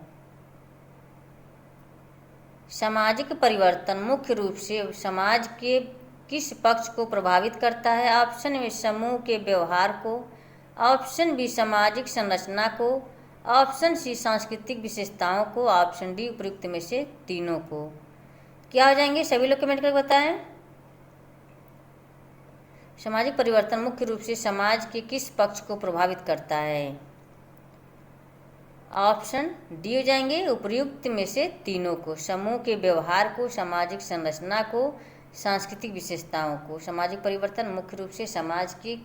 सामाजिक परिवर्तन मुख्य रूप से समाज के किस पक्ष को प्रभावित करता है? ऑप्शन ए समूह के व्यवहार को, ऑप्शन बी सामाजिक संरचना को, ऑप्शन सी सांस्कृतिक विशेषताओं को, ऑप्शन डी उपयुक्त में से तीनों को। क्या हो जाएंगे? सभी लोग कमेंट करके बताएं। सामाजिक परिवर्तन मुख्य रूप से समाज के किस पक्ष को प्रभावित करता है? ऑप्शन डी हो जाएंगे उपयुक्त में से तीनों को, समूह के व्यवहार को, सामाजिक संरचना को, सांस्कृतिक विशेषताओं को। सामाजिक परिवर्तन मुख्य रूप से समाज के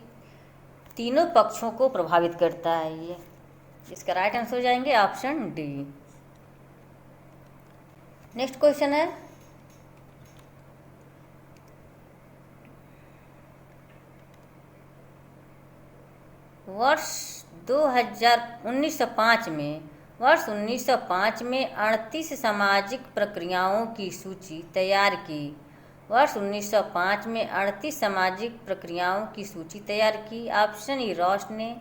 तीनों पक्षों को प्रभावित करता है। ये इसका राइट आंसर हो जाएंगे ऑप्शन डी। नेक्स्ट क्वेश्चन है, वर्ष 1905 में 38 सामाजिक प्रक्रियाओं की सूची तैयार की। वर्ष 1905 में 38 सामाजिक प्रक्रियाओं की सूची तैयार की। ऑप्शन ई रॉस ने,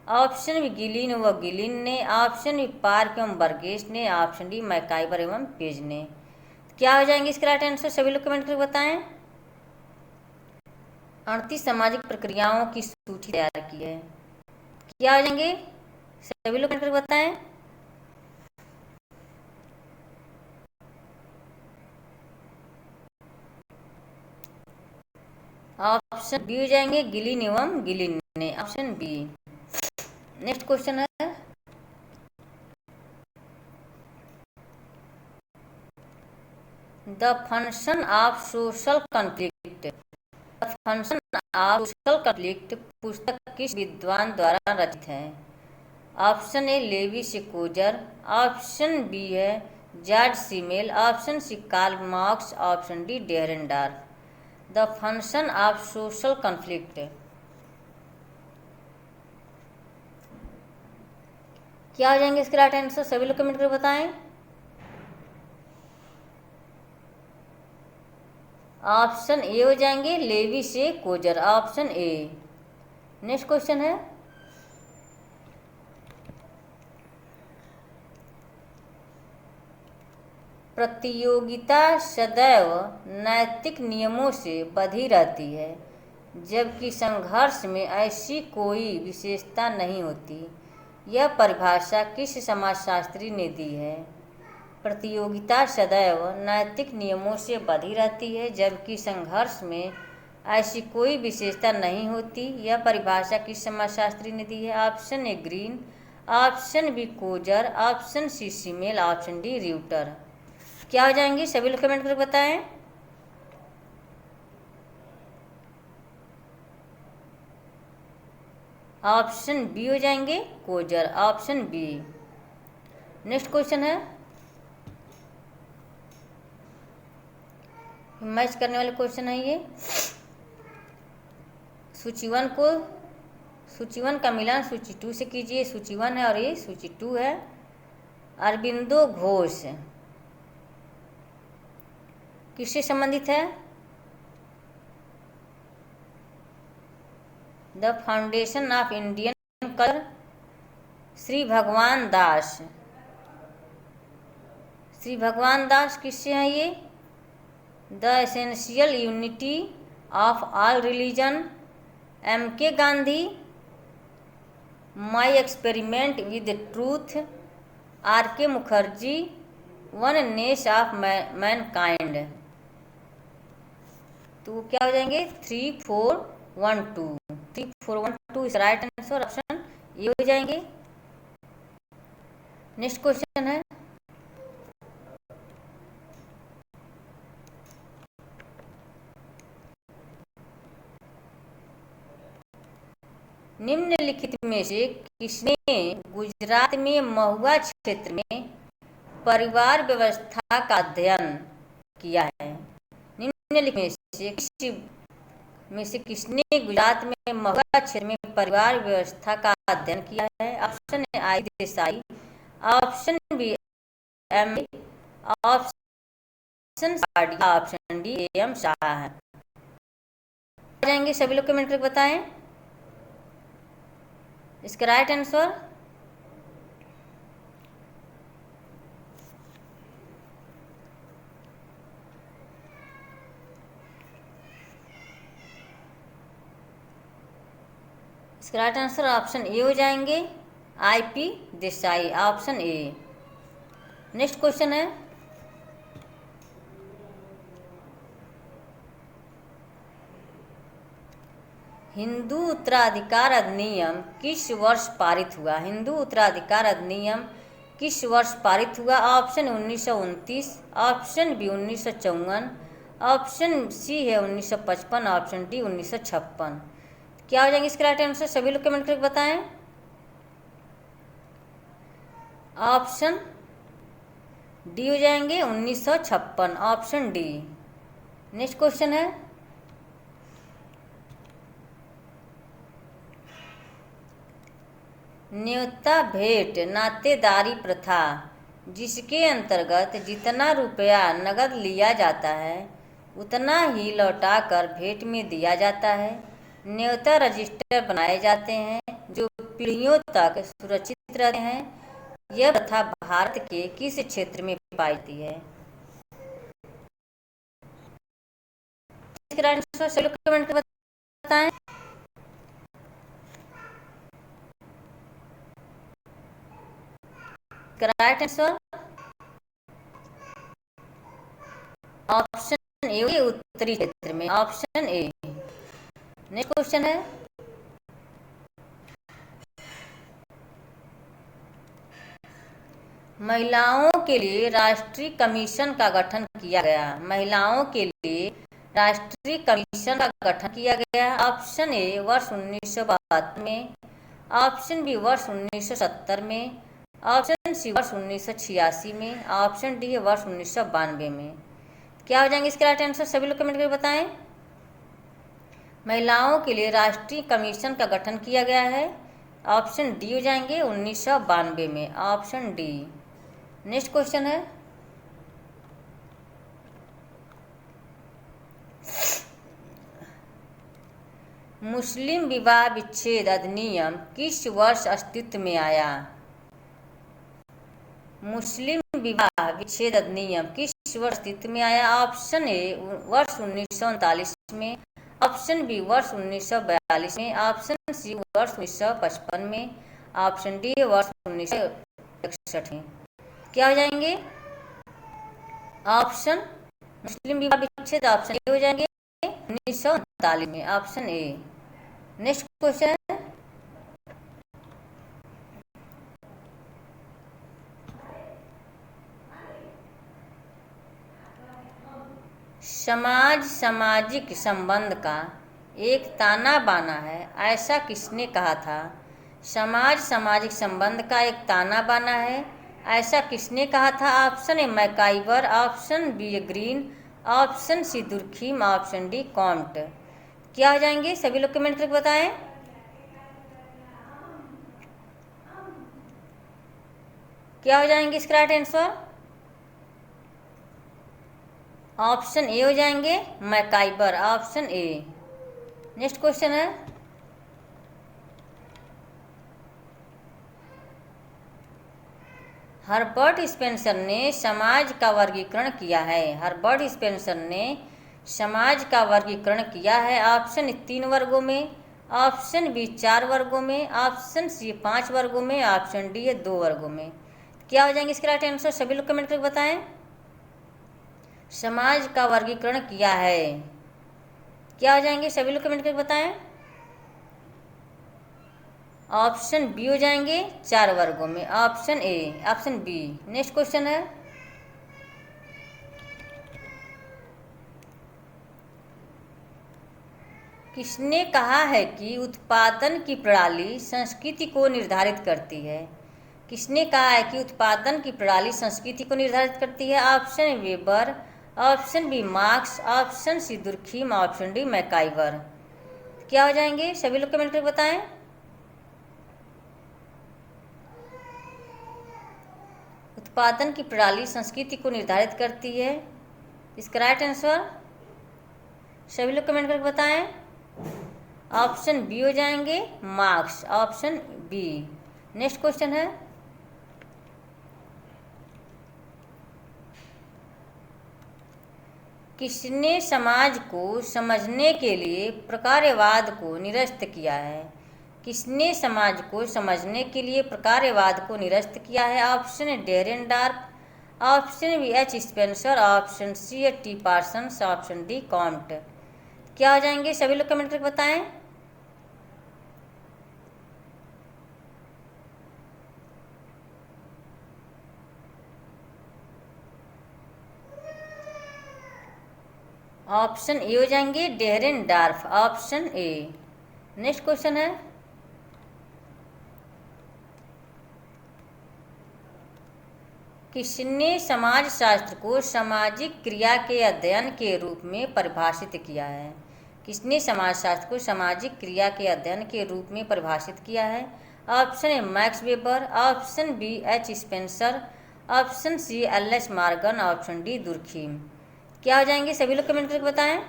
ऑप्शन बी गिलिन व गिलिन ने, ऑप्शन बी पार्क एवं बर्गेस ने, ऑप्शन डी मैकाइवर एवं पेज ने। क्या हो जाएंगे इसका राइट आंसर? सभी लोग कमेंट करके बताएं। 38 सामाजिक प्रक्रियाओं की सूची तैयार की है। क्या हो जाएंगे? सभी लोग कमेंट करके बताएं। ऑप्शन बी हो जाएंगे गिलिन एवं गिलिन ने, ऑप्शन बी। नेक्स्ट क्वेश्चन है, the function of social conflict. The function of social conflict पुस्तक किस विद्वान द्वारा रचित है? Option A Lewis Coser, option B है George Simmel, option C Karl Marx, option D Dahrendorf. The function of social conflict. क्या हो जाएंगे इसके राइट आंसर? सभी लोग कमेंट करके बताएं। ऑप्शन ए हो जाएंगे लेवी से Coser, option A. Next question है, प्रतियोगिता सदैव नैतिक नियमों से बंधी रहती है, जबकि संघर्ष में ऐसी कोई विशेषता नहीं होती। यह परिभाषा किस समाजशास्त्री ने दी है? प्रतियोगिता सदैव नैतिक नियमों से बंधी रहती है, जबकि संघर्ष में ऐसी कोई विशेषता नहीं होती। यह परिभाषा किस समाजशास्त्री ने दी है? Option A Green, option B Coser, option C Simmel, option D Reuter. क्या हो जाएंगे? सभी लोग कमेंट करके बताएं। ऑप्शन बी हो जाएंगे Coser, option B. Next question है, मैच करने वाले क्वेश्चन है ये। सूची वन का मिलान सूची 2 से कीजिए। सूची 1 है और ये सूची 2 है। अरबिंदो घोष किससे संबंधित है? The foundation of Indian culture. Shri Bhagwan दास किससे हैं ये? The essential unity of all religion, M.K. Gandhi, my experiment with truth, R.K. Mukherjee, oneness of Mankind. तो क्या हो जाएंगे? 3, 4, 1, 2। 3, 4, 1, 2 इस राइट आंसर, ऑप्शन ये हो जाएंगे। नेक्स्ट क्वेश्चन है, निम्नलिखित में से किसने गुजरात में महुआ क्षेत्र में परिवार व्यवस्था का अध्ययन किया है? निम्नलिखित में से किसने गुजरात में महुआ क्षेत्र में परिवार व्यवस्था का अध्ययन किया है? Option A I Desai, option B M, option D M Shah है। जाएंगे सभी लोग कमेंट करके बताएं इसका राइट आंसर। इसका राइट आंसर ऑप्शन ए हो जाएंगे, IP Desai, option A. Next question है, हिंदू उत्तराधिकार अधिनियम किस वर्ष पारित हुआ? हिंदू उत्तराधिकार अधिनियम किस वर्ष पारित हुआ? Option 1929, option B 1954, option C है 1955, ऑप्शन डी 1956। क्या हो जाएंगे इसके राइट आंसर? सभी लोग कमेंट करके बताएं। ऑप्शन डी हो जाएंगे 1956, ऑप्शन डी। नेक्स्ट क्वेश्चन है, न्योता भेंट नातेदारी प्रथा जिसके अंतर्गत जितना रुपया नगद लिया जाता है उतना ही लौटाकर भेंट में दिया जाता है। न्योता रजिस्टर बनाए जाते हैं जो पीढ़ियों तक सुरक्षित रहते हैं। यह प्रथा भारत के किस क्षेत्र में पाई जाती है? कमेंट कर बताएं। राइट आंसर ऑप्शन ए, उत्तरी क्षेत्र में, ऑप्शन ए। नेक्स्ट क्वेश्चन है, महिलाओं के लिए राष्ट्रीय कमीशन का गठन किया गया। महिलाओं के लिए राष्ट्रीय कमीशन का गठन किया गया। ऑप्शन ए वर्ष 1972 में, ऑप्शन बी वर्ष 1970 में, ऑप्शन सी वर्ष 1986 में, ऑप्शन डी है वर्ष 1992 में। क्या हो जाएंगे इसके राइट आंसर? सभी लोग कमेंट करके बताएं। महिलाओं के लिए राष्ट्रीय कमीशन का गठन किया गया है। ऑप्शन डी हो जाएंगे 1992 में, ऑप्शन डी। नेक्स्ट क्वेश्चन है, मुस्लिम विवाह विच्छेद अधिनियम किस वर्ष अस्तित्व में आया? मुस्लिम विवाह विच्छेद अधिनियम किस वर्ष अस्तित्व में आया? ऑप्शन ए वर्ष 1939 में, ऑप्शन बी वर्ष 1942 में, ऑप्शन सी वर्ष 1955 में, ऑप्शन डी वर्ष 1961 में। क्या हो जाएंगे ऑप्शन? मुस्लिम विवाह विच्छेद ऑप्शन ए हो जाएंगे 1939 में, ऑप्शन ए। नेक्स्ट क्वेश्चन है, समाज सामाजिक संबंध का एक ताना बाना है, ऐसा किसने कहा था? समाज सामाजिक संबंध का एक ताना बाना है, ऐसा किसने कहा था? Option A MacIver, option B Green, option C Durkheim, option D Comte. क्या हो जाएंगे सभी लोग कमेंट करके बताएं। क्या हो जाएंगे इसका राइट आंसर? ऑप्शन ए हो जाएंगे MacIver, option A. Next question है, हर्बर्ट स्पेंसर ने समाज का वर्गीकरण किया है। हर्बर्ट स्पेंसर ने समाज का वर्गीकरण किया है। ऑप्शन 3 वर्गों में, ऑप्शन बी 4 वर्गों में, ऑप्शन सी 5 वर्गों में, ऑप्शन डी है 2 वर्गों में। क्या हो जाएंगे इसके राइट आंसर? सभी लोग कमेंट करके बताएं। समाज का वर्गीकरण किया है। क्या हो जाएंगे सभी लोग कमेंट करके बताएं। ऑप्शन बी हो जाएंगे 4 वर्गों में, option A, option B. Next question है, किसने कहा है कि उत्पादन की प्रणाली संस्कृति को निर्धारित करती है? किसने कहा है कि उत्पादन की प्रणाली संस्कृति को निर्धारित करती है? Option A Weber, option B Marx, option C Durkheim, option D MacIver. क्या हो जाएंगे सभी लोग कमेंट करके बताएं। उत्पादन की प्रणाली संस्कृति को निर्धारित करती है, इसका राइट आंसर सभी लोग कमेंट करके बताएं। ऑप्शन बी हो जाएंगे Marx, option B. Next question है, किसने समाज को समझने के लिए प्रकार्यवाद को निरस्त किया है? किसने समाज को समझने के लिए प्रकार्यवाद को निरस्त किया है? Option A Dahrendorf, option B H Spencer, option C T Parsons, option D Comte. क्या हो जाएंगे? सभी लोग कमेंट करके बताएं। ऑप्शन ए हो जाएंगे डेरेनडार्फ, ऑप्शन ए। नेक्स्ट क्वेश्चन है, किसने समाजशास्त्र को सामाजिक क्रिया के अध्ययन के रूप में परिभाषित किया है? किसने समाजशास्त्र को सामाजिक क्रिया के अध्ययन के रूप में परिभाषित किया है? Option A Max Weber, option B H Spencer, option C L S Morgan, option D Durkheim. क्या हो जाएंगे? सभी लोग कमेंट करके बताएं।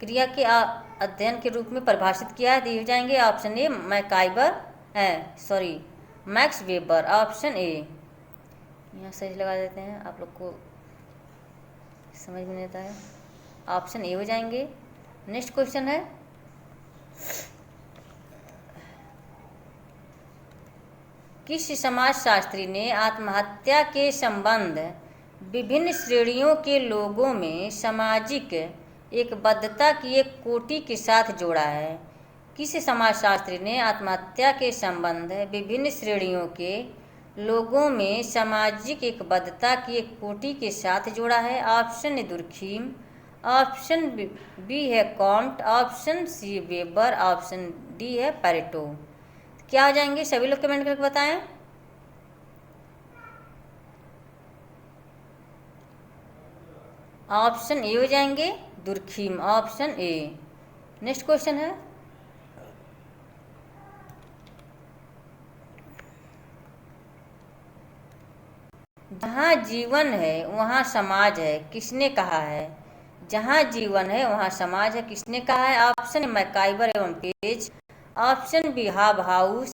क्रिया के अध्ययन के रूप में परिभाषित किया है, दिए जाएंगे option A Max Weber, option A. यहाँ सही लगा देते हैं, आप लोग को समझ में नहीं आता है। ऑप्शन ए हो जाएंगे। नेक्स्ट क्वेश्चन है, किस समाजशास्त्री ने आत्महत्या के संबंध विभिन्न श्रेणियों के लोगों में सामाजिक एकबद्धता की एक कोटि के साथ जोड़ा है? किस समाजशास्त्री ने आत्महत्या के संबंध विभिन्न श्रेणियों के लोगों में सामाजिक एकबद्धता की एक कोटि के साथ जोड़ा है? Option A Durkheim, option B है Comte, option C Weber, option D है पैरेटो। क्या हो जाएंगे? सभी लोग कमेंट करके बताएं। ऑप्शन ए हो जाएंगे Durkheim, option A. Next question है, जहाँ जीवन है वहाँ समाज है, किसने कहा है? जहाँ जीवन है वहाँ समाज है, किसने कहा है? ऑप्शन ए मैकाइबर एवं पेज, ऑप्शन बी हाब हाउस,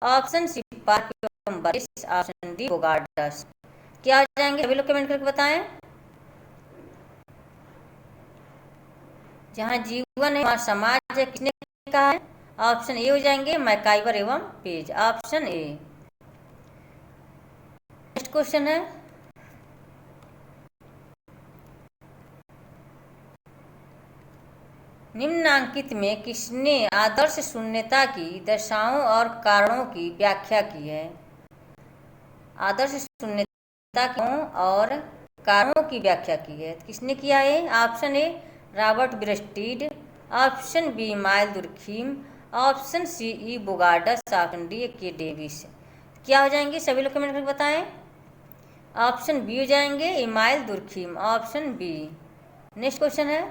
ऑप्शन सी पार्क एवं बरिस, ऑप्शन डी बोगार्डस। क्या हो जाएंगे? सभी लोग कमेंट करके बताएं। जहाँ जीवन है वहाँ समाज है, किसने कहा है? ऑप्शन ए हो जाएंगे मैकाइबर एवं Page, option A. Next question है, निम्नांकित में किसने आदर्श शून्यता की दशाओं और कारणों की व्याख्या की है? आदर्श शून्यता की और कारणों की व्याख्या की है, किसने किया है? Option A Robert Bierstedt, option B Emile Durkheim, option C E Bogardus, option D K Davis. क्या हो जाएंगे? सभी लोग कमेंट करके बताएं। ऑप्शन बी हो जाएंगे Emile Durkheim, option B. Next question है,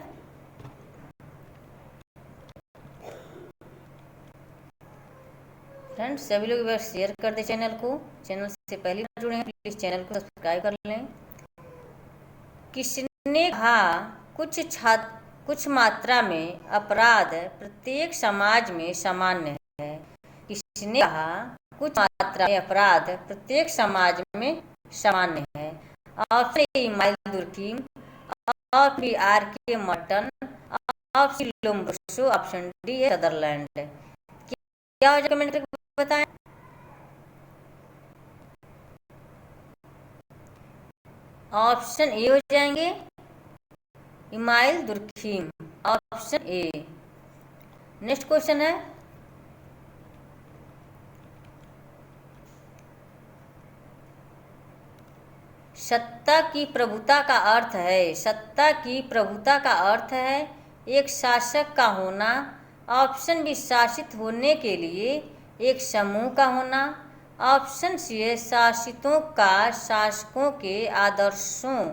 फ्रेंड्स सभी लोग एक शेयर कर दें चैनल को। चैनल से पहली बार जुड़े हैं प्लीज़ चैनल को सब्सक्राइब कर लें। किसने कहा कुछ मात्रा में अपराध प्रत्येक समाज में सामान्य है? किसने कहा कुछ मात्रा में अपराध प्रत्येक समाज में सामान्य है? Option A Emile Durkheim, option B R K Merton, option Lombroso, option D है सदरलैंड। क्या हो जाएगा? कमेंट करके बताएं। ऑप्शन ए हो जाएंगे Emile Durkheim, option A. Next question है, सत्ता की प्रभुता का अर्थ है, सत्ता की प्रभुता का अर्थ है एक शासक का होना, ऑप्शन बी शासित होने के लिए एक समूह का होना, ऑप्शन सी है शासितों का शासकों के आदर्शों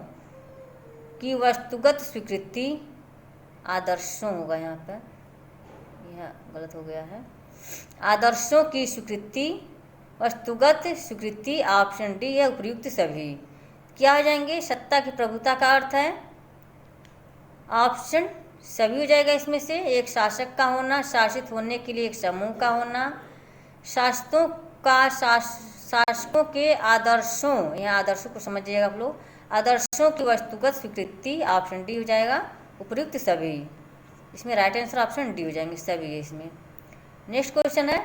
की वस्तुगत स्वीकृति, आदर्शों होगा यहाँ पर, यह गलत हो गया है, आदर्शों की स्वीकृति, वस्तुगत स्वीकृति, ऑप्शन डी है उपयुक्त सभी। क्या हो जाएंगे? सत्ता की प्रभुता का अर्थ है ऑप्शन सभी हो जाएगा इसमें से। एक शासक का होना, शासित होने के लिए एक समूह का होना, शासकों का शासकों के आदर्शों, यहाँ आदर्शों को समझिएगा आप लोग, आदर्शों की वस्तुगत स्वीकृति, ऑप्शन डी हो जाएगा। उपयुक्त सभी, इसमें राइट आंसर ऑप्शन डी हो जाएंगे, सभी है इसमें। नेक्स्ट क्वेश्चन है,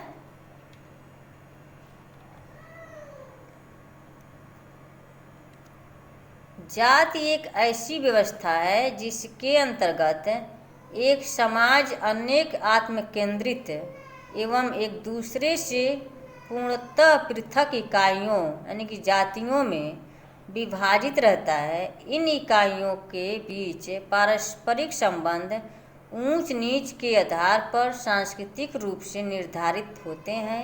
जाति एक ऐसी व्यवस्था है जिसके अंतर्गत एक समाज अनेक आत्मकेंद्रित एवं एक दूसरे से पूर्णतः पृथक इकाइयों यानी कि जातियों में विभाजित रहता है। इन इकाइयों के बीच पारस्परिक संबंध ऊंच नीच के आधार पर सांस्कृतिक रूप से निर्धारित होते हैं।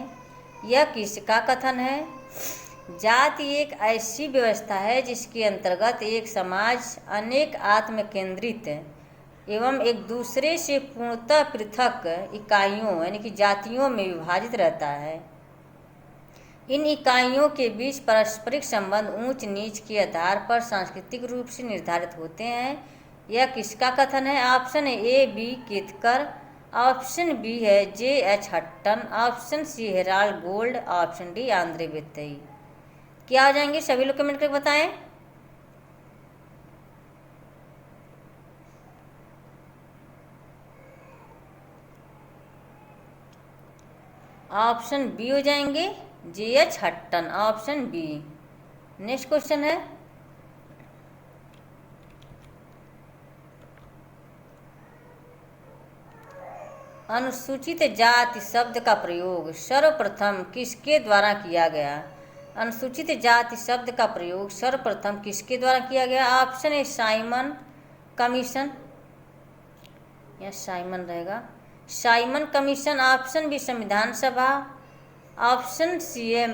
यह किसका कथन है? जाति एक ऐसी व्यवस्था है जिसके अंतर्गत एक समाज अनेक आत्मकेंद्रित एवं एक दूसरे से पूर्णतः पृथक इकाइयों यानी कि जातियों में विभाजित रहता है। इन इकाइयों के बीच पारस्परिक संबंध ऊंच नीच के आधार पर सांस्कृतिक रूप से निर्धारित होते हैं। यह किसका कथन है? Option A B Ketkar, option B है J H Hutton, option C Harold Gould, option D Andre Beteille. क्या आ जाएंगे? सभी लोग कमेंट करके बताएं। ऑप्शन बी हो जाएंगे, J H Hutton, option B. Next question है, अनुसूचित जाति शब्द का प्रयोग सर्वप्रथम किसके द्वारा किया गया? अनुसूचित जाति शब्द का प्रयोग सर्वप्रथम किसके द्वारा किया गया? ऑप्शन ए साइमन कमीशन, या साइमन रहेगा, साइमन कमीशन, ऑप्शन बी संविधान सभा, ऑप्शन सी है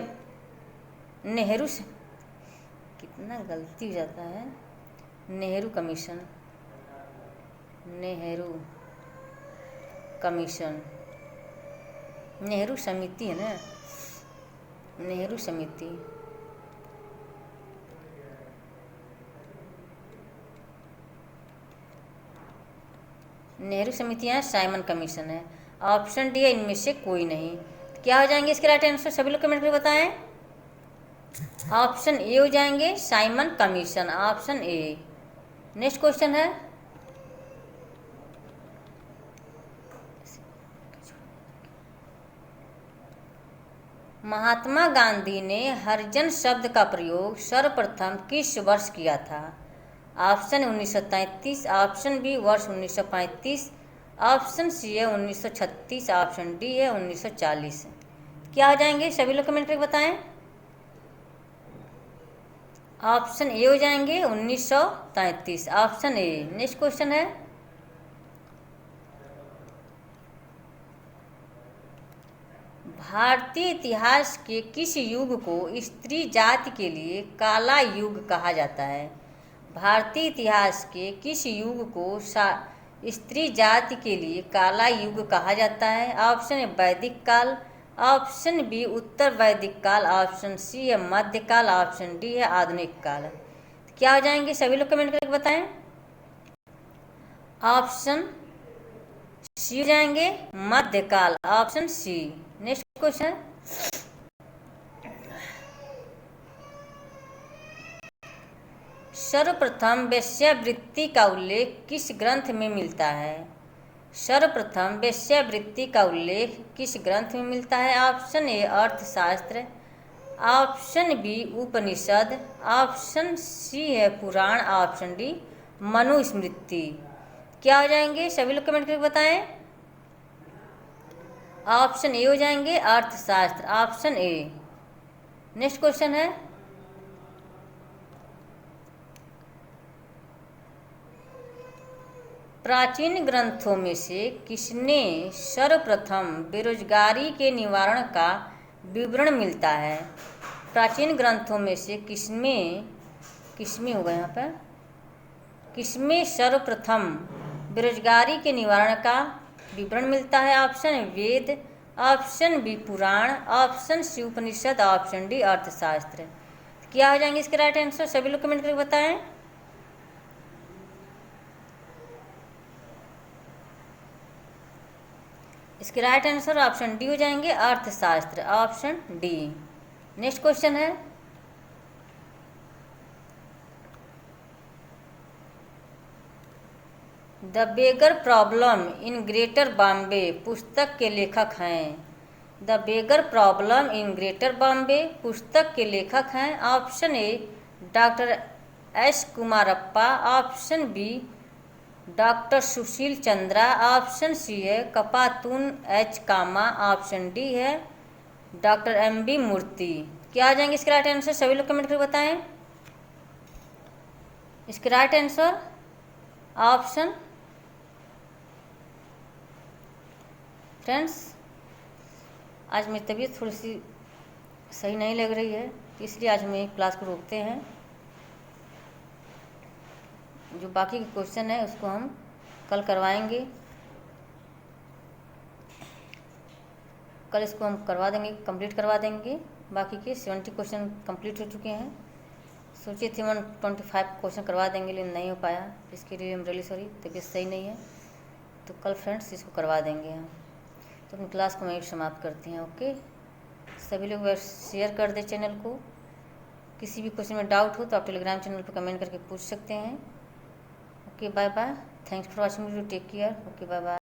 नेहरू, कितना गलती हो जाता है, नेहरू कमीशन, नेहरू कमीशन, नेहरू समिति है ना, नेहरू समिति। नेहरू समितियाँ साइमन कमीशन है, ऑप्शन डी है इनमें से कोई नहीं। तो क्या हो जाएंगे इसके राइट आंसर? सभी लोग कमेंट करके बताएं। ऑप्शन ए हो जाएंगे Simon commission, option A. Next question है, महात्मा गांधी ने हरिजन शब्द का प्रयोग सर्वप्रथम किस वर्ष किया था? ऑप्शन 1933, ऑप्शन बी वर्ष 1935, ऑप्शन सी है 1936, ऑप्शन डी है 1940। क्या हो जाएंगे? सभी लोग कमेंट करके बताएं। ऑप्शन ए हो जाएंगे 1933, ऑप्शन ए। नेक्स्ट क्वेश्चन है, भारतीय इतिहास के किस युग को स्त्री जाति के लिए काला युग कहा जाता है? भारतीय इतिहास के किस युग को स्त्री जाति के लिए काला युग कहा जाता है? ऑप्शन ए वैदिक काल, ऑप्शन बी उत्तर वैदिक काल, ऑप्शन सी है मध्यकाल, ऑप्शन डी है आधुनिक काल। क्या हो जाएंगे? सभी लोग कमेंट करके बताएं। ऑप्शन सी हो जाएंगे मध्यकाल, ऑप्शन सी। नेक्स्ट क्वेश्चन, सर्वप्रथम वेश्यावृत्ति का उल्लेख किस ग्रंथ में मिलता है? सर्वप्रथम वेश्यावृत्ति का उल्लेख किस ग्रंथ में मिलता है? ऑप्शन ए अर्थशास्त्र, ऑप्शन बी उपनिषद, ऑप्शन सी है पुराण, ऑप्शन डी मनुस्मृति। क्या हो जाएंगे? सभी लोग कमेंट करके बताएं। ऑप्शन ए हो जाएंगे अर्थशास्त्र, ऑप्शन ए। नेक्स्ट क्वेश्चन है, प्राचीन ग्रंथों में से किसने सर्वप्रथम बेरोजगारी के निवारण का विवरण मिलता है? प्राचीन ग्रंथों में से किसमें होगा यहाँ पर, किसमें सर्वप्रथम बेरोजगारी के निवारण का विवरण मिलता है? ऑप्शन वेद, ऑप्शन बी पुराण, ऑप्शन सी उपनिषद, ऑप्शन डी अर्थशास्त्र। क्या हो जाएंगे इसके राइट आंसर? सभी लोग कमेंट करके बताएं। इसके राइट आंसर ऑप्शन डी हो जाएंगे, अर्थशास्त्र, ऑप्शन डी। नेक्स्ट क्वेश्चन है, the beggar problem in Greater Bombay पुस्तक के लेखक हैं। The beggar problem in Greater Bombay पुस्तक के लेखक हैं, option A doctor S Kumarappa, option B doctor Sushil Chandra, option C है कपातून एच कामा, ऑप्शन डी है डॉक्टर एम बी मूर्ति। क्या आ जाएंगे इसके राइट आंसर, सभी लोग कमेंट करके बताएं। इसके राइट आंसर ऑप्शन, फ्रेंड्स आज मेरी तबीयत थोड़ी सी सही नहीं लग रही है, इसलिए आज हम क्लास को रोकते हैं। जो बाकी के क्वेश्चन है उसको हम कल करवाएंगे, कल इसको हम करवा देंगे, कंप्लीट करवा देंगे। बाकी के 70 क्वेश्चन कंप्लीट हो चुके हैं। सोचे थे 125 क्वेश्चन करवा देंगे, लेकिन नहीं हो पाया, इसके लिए हम रियली सॉरी, तबीयत सही नहीं है। तो कल फ्रेंड्स इसको करवा देंगे हम। तो अपनी क्लास को वहीं समाप्त करते हैं। ओके, सभी लोग शेयर कर दें चैनल को। किसी भी क्वेश्चन में डाउट हो तो आप टेलीग्राम चैनल पर कमेंट करके पूछ सकते हैं। Okay, bye bye, thanks for watching video, take care, okay bye bye.